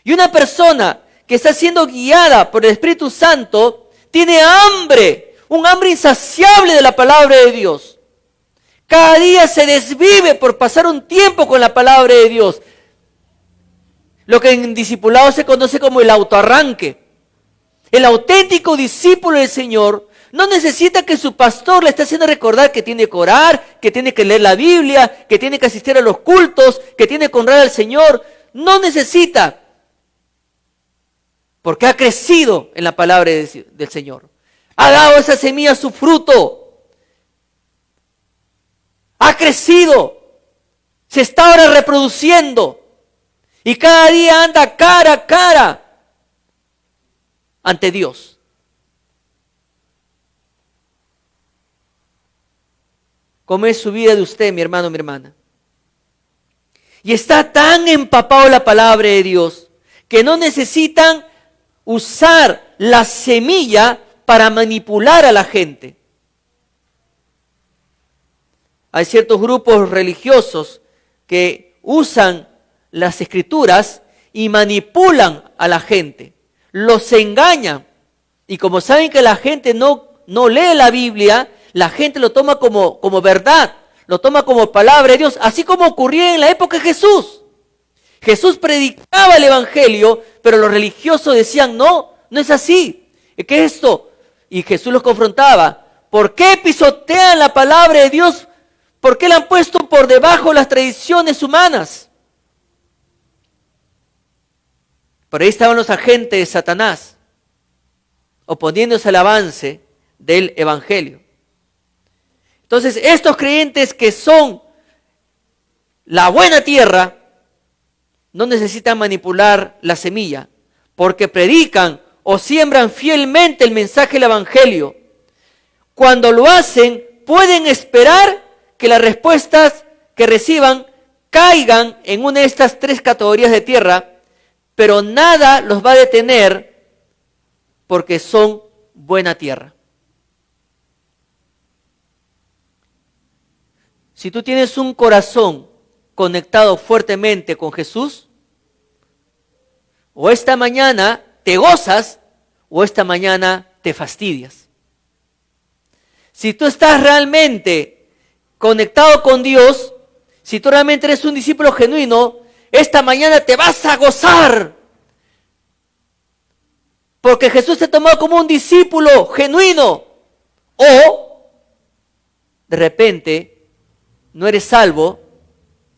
Y una persona que está siendo guiada por el Espíritu Santo tiene hambre, un hambre insaciable de la palabra de Dios. Cada día se desvive por pasar un tiempo con la palabra de Dios. Lo que en discipulado se conoce como el autoarranque. El auténtico discípulo del Señor no necesita que su pastor le esté haciendo recordar que tiene que orar, que tiene que leer la Biblia, que tiene que asistir a los cultos, que tiene que honrar al Señor. No necesita, porque ha crecido en la palabra del Señor. Ha dado esa semilla su fruto. Ha crecido. Se está ahora reproduciendo. Y cada día anda cara a cara ante Dios. ¿Cómo es su vida de usted, mi hermano, mi hermana? Y está tan empapado la palabra de Dios que no necesitan usar la semilla para manipular a la gente. Hay ciertos grupos religiosos que usan las escrituras y manipulan a la gente, los engañan, y como saben que la gente no lee la Biblia, la gente lo toma como verdad, lo toma como palabra de Dios, así como ocurría en la época de Jesús. Jesús predicaba el evangelio, pero los religiosos decían, no es así. ¿Qué es esto? Y Jesús los confrontaba. ¿Por qué pisotean la palabra de Dios? ¿Por qué la han puesto por debajo de las tradiciones humanas? Por ahí estaban los agentes de Satanás, oponiéndose al avance del evangelio. Entonces, estos creyentes que son la buena tierra, no necesitan manipular la semilla, porque predican o siembran fielmente el mensaje del evangelio. Cuando lo hacen, pueden esperar que las respuestas que reciban caigan en una de estas tres categorías de tierra, pero nada los va a detener porque son buena tierra. Si tú tienes un corazón conectado fuertemente con Jesús, o esta mañana te gozas, o esta mañana te fastidias. Si tú estás realmente conectado con Dios, si tú realmente eres un discípulo genuino, esta mañana te vas a gozar. Porque Jesús te tomó como un discípulo genuino. O, de repente, no eres salvo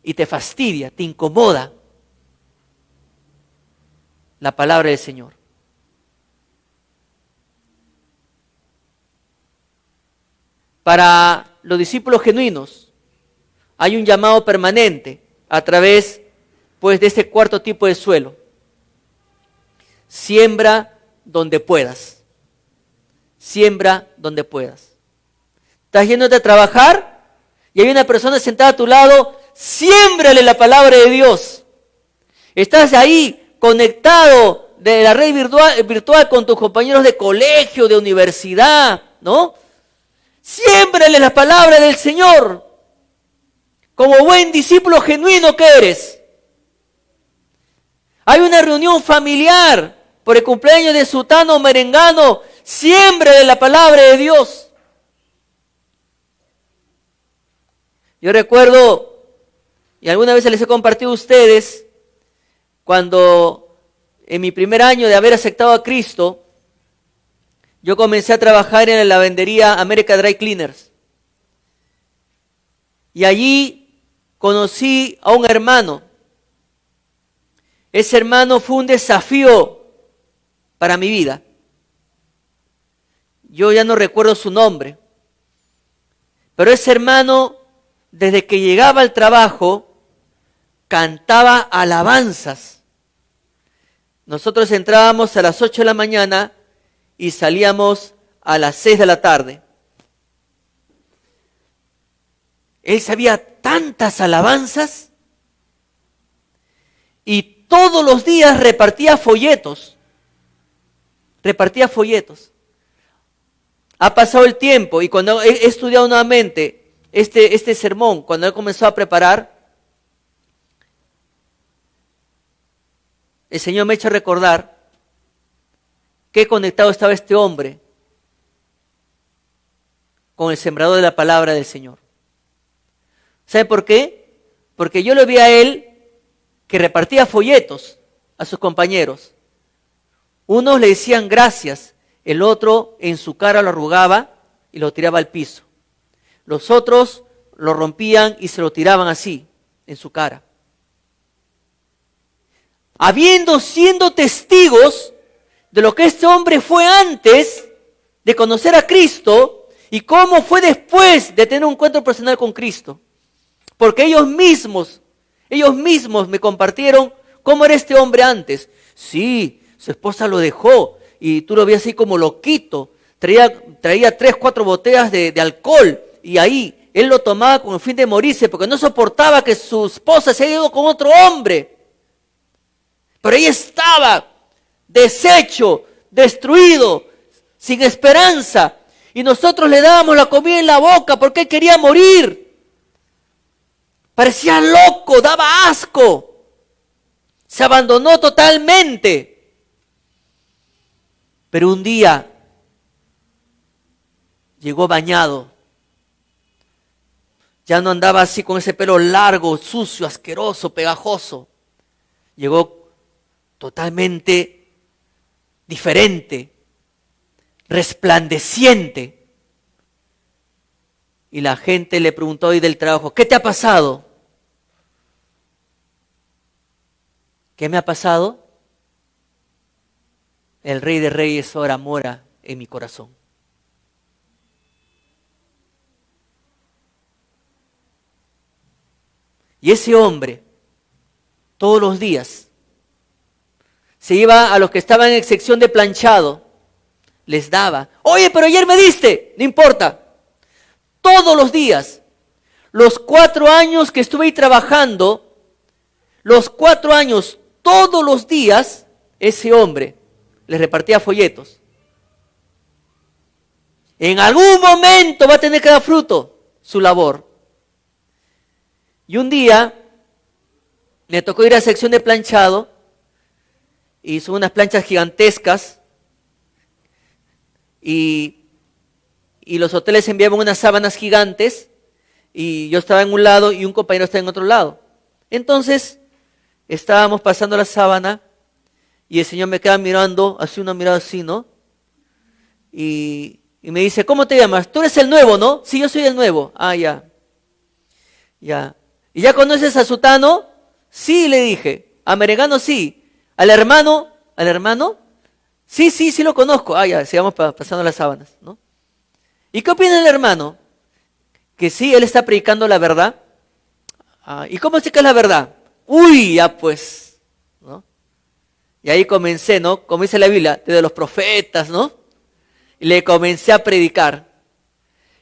y te fastidia, te incomoda la palabra del Señor. Para los discípulos genuinos hay un llamado permanente a través de este cuarto tipo de suelo. Siembra donde puedas. Siembra donde puedas. Estás yéndote a trabajar y hay una persona sentada a tu lado, siémbrale la palabra de Dios. Estás ahí conectado de la red virtual con tus compañeros de colegio, de universidad, ¿no? Siémbrale la palabra del Señor. Como buen discípulo genuino que eres. Hay una reunión familiar por el cumpleaños de sutano o merengano, siémbrale la palabra de Dios. Yo recuerdo, y alguna vez les he compartido a ustedes, cuando en mi primer año de haber aceptado a Cristo, yo comencé a trabajar en la lavandería America Dry Cleaners. Y allí conocí a un hermano. Ese hermano fue un desafío para mi vida. Yo ya no recuerdo su nombre, pero ese hermano, desde que llegaba al trabajo, cantaba alabanzas. Nosotros entrábamos a las 8 de la mañana y salíamos a las 6 de la tarde. Él sabía tantas alabanzas y todos los días repartía folletos. Repartía folletos. Ha pasado el tiempo y cuando he estudiado nuevamente este sermón, cuando él comenzó a preparar, el Señor me ha hecho recordar qué conectado estaba este hombre con el sembrador de la palabra del Señor. ¿Sabe por qué? Porque yo lo vi a él que repartía folletos a sus compañeros. Unos le decían gracias, el otro en su cara lo arrugaba y lo tiraba al piso. Los otros lo rompían y se lo tiraban así, en su cara. Siendo testigos de lo que este hombre fue antes de conocer a Cristo y cómo fue después de tener un encuentro personal con Cristo. Porque ellos mismos me compartieron cómo era este hombre antes. Sí, su esposa lo dejó y tú lo veías así como loquito. Traía 3, 4 botellas de alcohol y ahí él lo tomaba con el fin de morirse porque no soportaba que su esposa se haya ido con otro hombre. Pero ahí estaba, deshecho, destruido, sin esperanza. Y nosotros le dábamos la comida en la boca porque él quería morir. Parecía loco, daba asco. Se abandonó totalmente. Pero un día llegó bañado. Ya no andaba así con ese pelo largo, sucio, asqueroso, pegajoso. Llegó totalmente diferente, resplandeciente. Y la gente le preguntó hoy del trabajo, ¿qué te ha pasado? ¿Qué me ha pasado? El Rey de Reyes ahora mora en mi corazón. Y ese hombre, todos los días, se iba a los que estaban en sección de planchado, les daba. Oye, pero ayer me diste, no importa. Todos los días, los 4 años que estuve ahí trabajando, los 4 años, todos los días, ese hombre les repartía folletos. En algún momento va a tener que dar fruto su labor. Y un día me tocó ir a sección de planchado y son unas planchas gigantescas y los hoteles enviaban unas sábanas gigantes y yo estaba en un lado y un compañero estaba en otro lado. Entonces estábamos pasando la sábana y el Señor me queda mirando, así una mirada así, ¿no? Y me dice, ¿cómo te llamas? Tú eres el nuevo, ¿no? Sí, yo soy el nuevo. Ah, ya. Ya. ¿Y ya conoces a Sutano? Sí, le dije. A Merengano sí. ¿Al hermano? ¿Al hermano? Sí lo conozco. Ah, ya, sigamos pasando las sábanas, ¿no? ¿Y qué opina el hermano? Que sí, él está predicando la verdad. Ah, ¿y cómo sé que es la verdad? Uy, ya pues, ¿no? Y ahí comencé, ¿no? Como dice la Biblia, desde los profetas, ¿no? Y le comencé a predicar.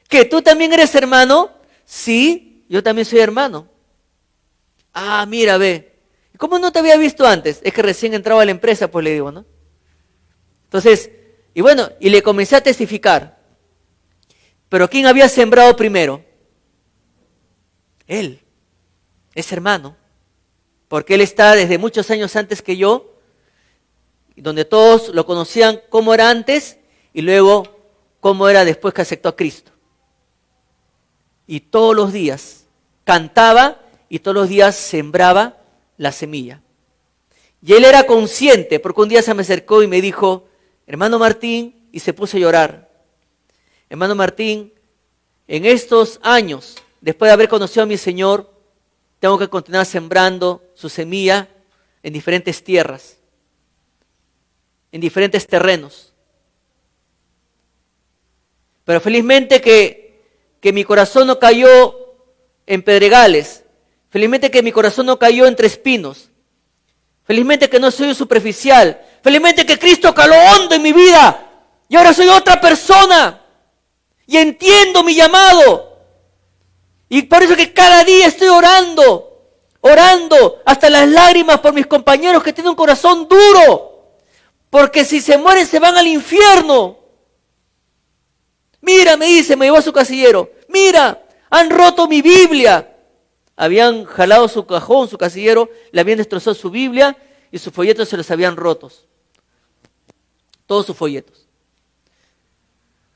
¿Qué, tú también eres hermano? Sí, yo también soy hermano. Ah, mira, ve. ¿Cómo no te había visto antes? Es que recién entraba a la empresa, pues le digo, ¿no? Entonces, y bueno, y le comencé a testificar. Pero ¿quién había sembrado primero? Él, ese hermano. Porque él está desde muchos años antes que yo, donde todos lo conocían cómo era antes y luego cómo era después que aceptó a Cristo. Y todos los días cantaba y todos los días sembraba la semilla. Y él era consciente, porque un día se me acercó y me dijo, hermano Martín, y se puso a llorar. Hermano Martín, en estos años, después de haber conocido a mi Señor, tengo que continuar sembrando su semilla en diferentes tierras, en diferentes terrenos. Pero felizmente que mi corazón no cayó en pedregales, felizmente que mi corazón no cayó entre espinos, felizmente que no soy superficial, felizmente que Cristo caló hondo en mi vida y ahora soy otra persona y entiendo mi llamado. Y por eso que cada día estoy orando hasta las lágrimas por mis compañeros que tienen un corazón duro, porque si se mueren se van al infierno. Mira, me dice, me llevó a su casillero, mira, han roto mi Biblia. Habían jalado su cajón, su casillero, le habían destrozado su Biblia y sus folletos se los habían rotos. Todos sus folletos.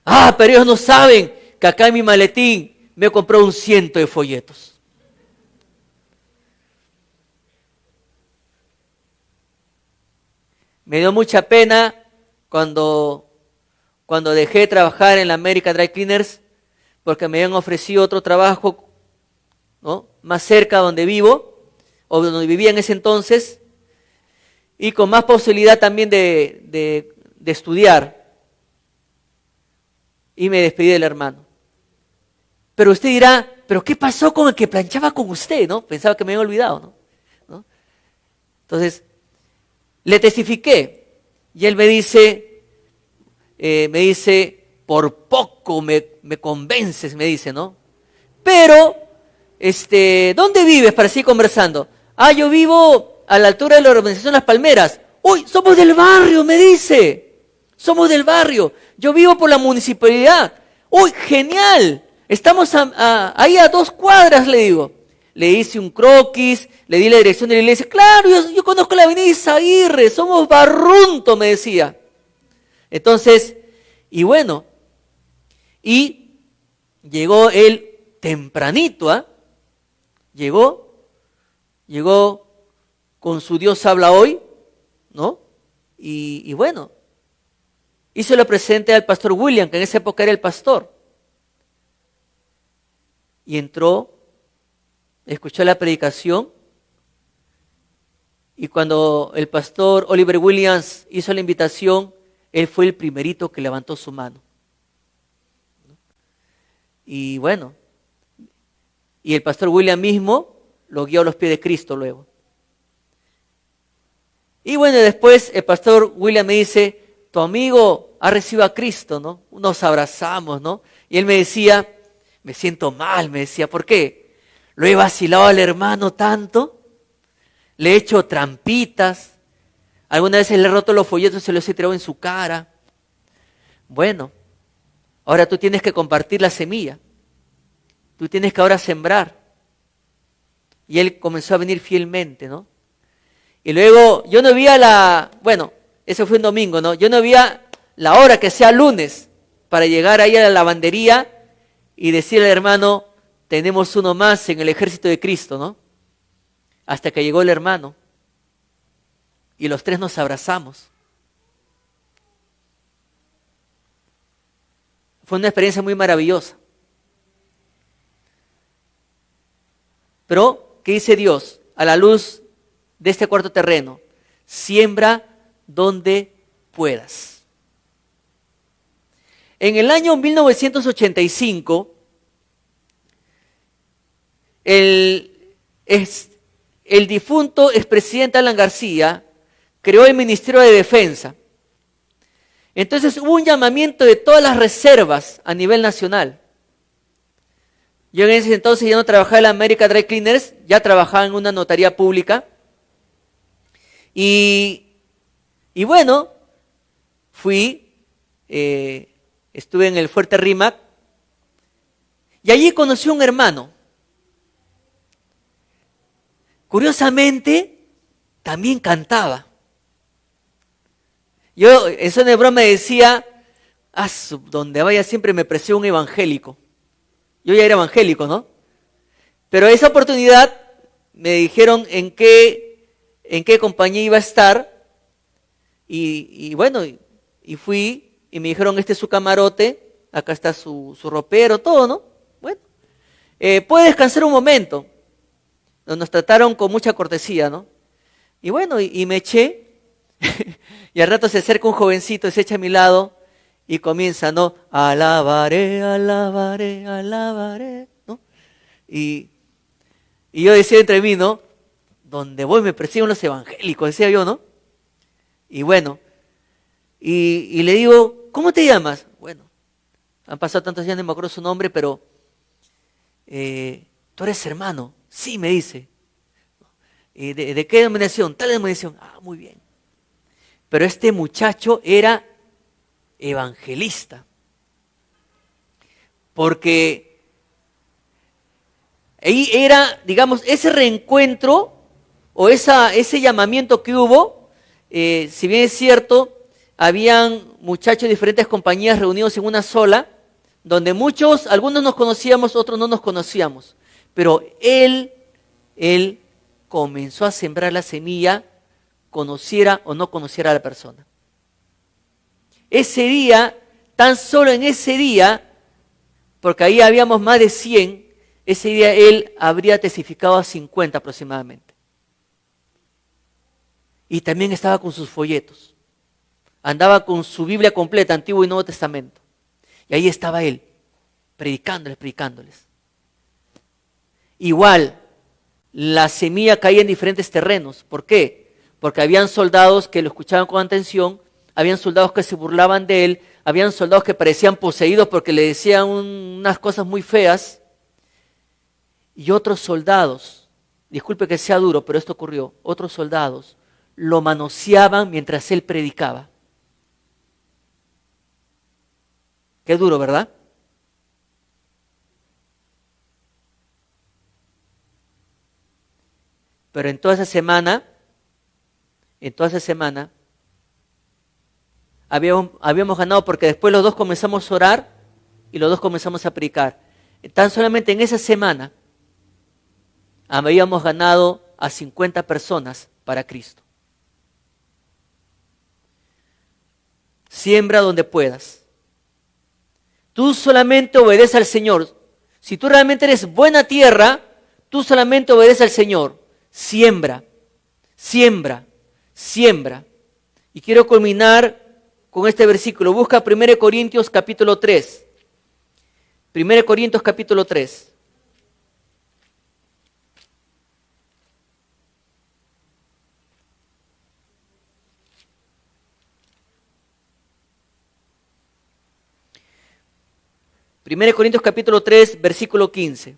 Ah, pero ellos no saben que acá en mi maletín me he comprado 100 de folletos. Me dio mucha pena cuando dejé de trabajar en la American Dry Cleaners, porque me habían ofrecido otro trabajo, ¿no?, más cerca donde vivo, o donde vivía en ese entonces, y con más posibilidad también de estudiar. Y me despedí del hermano. Pero usted dirá, ¿pero qué pasó con el que planchaba con usted? ¿No? Pensaba que me había olvidado, ¿no? Entonces, le testifiqué, y él me dice, por poco me convences, me dice, ¿no? Pero, ¿dónde vives para seguir conversando? Yo vivo a la altura de la urbanización Las Palmeras. Uy, somos del barrio, me dice. Somos del barrio. Yo vivo por la municipalidad. Uy, genial. Estamos ahí a 2 cuadras, le digo. Le hice un croquis, le di la dirección de la iglesia. Claro, yo conozco la avenida Izaguirre, somos Barrunto, me decía. Entonces, y bueno, y llegó él tempranito, llegó con su Dios habla hoy, ¿no? Y bueno, hizo lo presente al pastor William, que en esa época era el pastor. Y entró, escuchó la predicación, y cuando el pastor Oliver Williams hizo la invitación, él fue el primerito que levantó su mano. Y bueno, y el pastor William mismo lo guió a los pies de Cristo luego. Y bueno, después el pastor William me dice, tu amigo ha recibido a Cristo, ¿no? Nos abrazamos, ¿no? Y él me decía, me siento mal, me decía, ¿por qué? Lo he vacilado al hermano tanto, le he hecho trampitas, algunas veces le he roto los folletos y se los he tirado en su cara. Bueno, ahora tú tienes que compartir la semilla, tú tienes que ahora sembrar. Y él comenzó a venir fielmente, ¿no? Y luego yo no veía bueno, eso fue un domingo, ¿no? Yo no veía la hora que sea lunes para llegar ahí a la lavandería y decirle al hermano, tenemos uno más en el ejército de Cristo, ¿no? Hasta que llegó el hermano y los 3 nos abrazamos. Fue una experiencia muy maravillosa. Pero, ¿qué dice Dios? A la luz de este cuarto terreno, siembra donde puedas. En el año 1985, el difunto expresidente Alan García creó el Ministerio de Defensa. Entonces hubo un llamamiento de todas las reservas a nivel nacional. Yo en ese entonces ya no trabajaba en la American Dry Cleaners, ya trabajaba en una notaría pública. Y bueno, estuve en el Fuerte Rímac y allí conocí a un hermano. Curiosamente, también cantaba. Yo en son de broma decía, donde vaya siempre me precio un evangélico. Yo ya era evangélico, ¿no? Pero esa oportunidad me dijeron en qué compañía iba a estar y bueno, y fui y me dijeron, este es su camarote, acá está su ropero, todo, ¿no? Bueno, puede descansar un momento. Nos trataron con mucha cortesía, ¿no? Y bueno, y me eché y al rato se acerca un jovencito, se echa a mi lado y comienza, ¿no? Alabaré, alabaré, alabaré, ¿no? Y yo decía entre mí, ¿no? Donde voy me persiguen los evangélicos, decía yo, ¿no? Y bueno, y le digo, ¿cómo te llamas? Bueno, han pasado tantos años, no me acuerdo su nombre, pero tú eres hermano. Sí, me dice. ¿De qué denominación? Tal denominación. Muy bien. Pero este muchacho era evangelista. Porque ahí era, digamos, ese reencuentro o ese llamamiento que hubo, si bien es cierto, habían muchachos de diferentes compañías reunidos en una sola, donde algunos nos conocíamos, otros no nos conocíamos, pero él comenzó a sembrar la semilla, conociera o no conociera a la persona. Ese día, tan solo en ese día, porque ahí habíamos más de 100, ese día él habría testificado a 50 aproximadamente. Y también estaba con sus folletos. Andaba con su Biblia completa, Antiguo y Nuevo Testamento. Y ahí estaba él, predicándoles. Igual, la semilla caía en diferentes terrenos. ¿Por qué? Porque habían soldados que lo escuchaban con atención, habían soldados que se burlaban de él, habían soldados que parecían poseídos porque le decían unas cosas muy feas. Y otros soldados, disculpe que sea duro, pero esto ocurrió, otros soldados lo manoseaban mientras él predicaba. Qué duro, ¿verdad? Pero en toda esa semana, habíamos ganado porque después los dos comenzamos a orar y los dos comenzamos a predicar. Tan solamente en esa semana habíamos ganado a 50 personas para Cristo. Siembra donde puedas. Tú solamente obedeces al Señor. Si tú realmente eres buena tierra, tú solamente obedeces al Señor. Siembra, siembra, siembra. Y quiero culminar con este versículo. Busca 1 Corintios capítulo 3. 1 Corintios capítulo 3. Primero Corintios capítulo 3, versículo 15.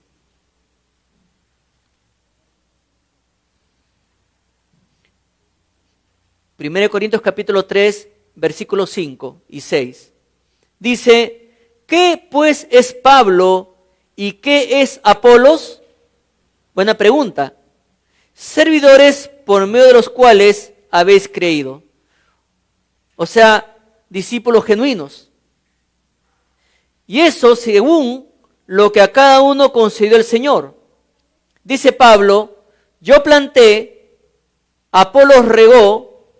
Primero Corintios capítulo 3, versículos 5 y 6. Dice, ¿qué pues es Pablo y qué es Apolos? Buena pregunta. Servidores por medio de los cuales habéis creído. O sea, discípulos genuinos. Y eso según lo que a cada uno concedió el Señor. Dice Pablo, yo planté, Apolos regó,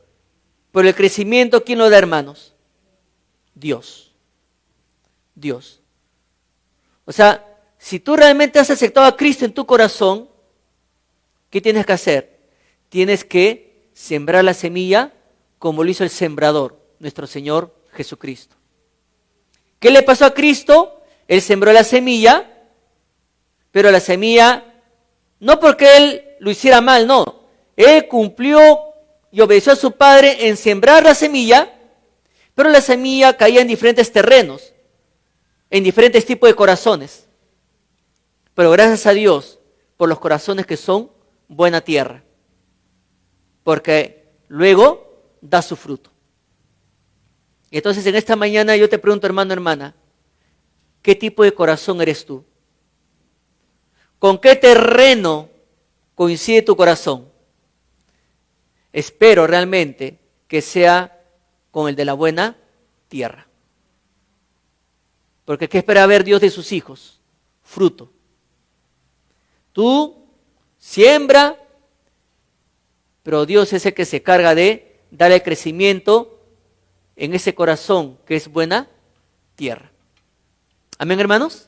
pero el crecimiento, ¿quién lo da, hermanos? Dios. Dios. O sea, si tú realmente has aceptado a Cristo en tu corazón, ¿qué tienes que hacer? Tienes que sembrar la semilla como lo hizo el sembrador, nuestro Señor Jesucristo. ¿Qué le pasó a Cristo? Él sembró la semilla, pero la semilla, no porque Él lo hiciera mal, no. Él cumplió y obedeció a su Padre en sembrar la semilla, pero la semilla caía en diferentes terrenos, en diferentes tipos de corazones. Pero gracias a Dios por los corazones que son buena tierra, porque luego da su fruto. Entonces en esta mañana yo te pregunto, hermano, hermana, ¿qué tipo de corazón eres tú? ¿Con qué terreno coincide tu corazón? Espero realmente que sea con el de la buena tierra. Porque ¿qué espera ver Dios de sus hijos? Fruto. Tú siembra, pero Dios es el que se carga de darle crecimiento en ese corazón que es buena tierra. Amén, hermanos.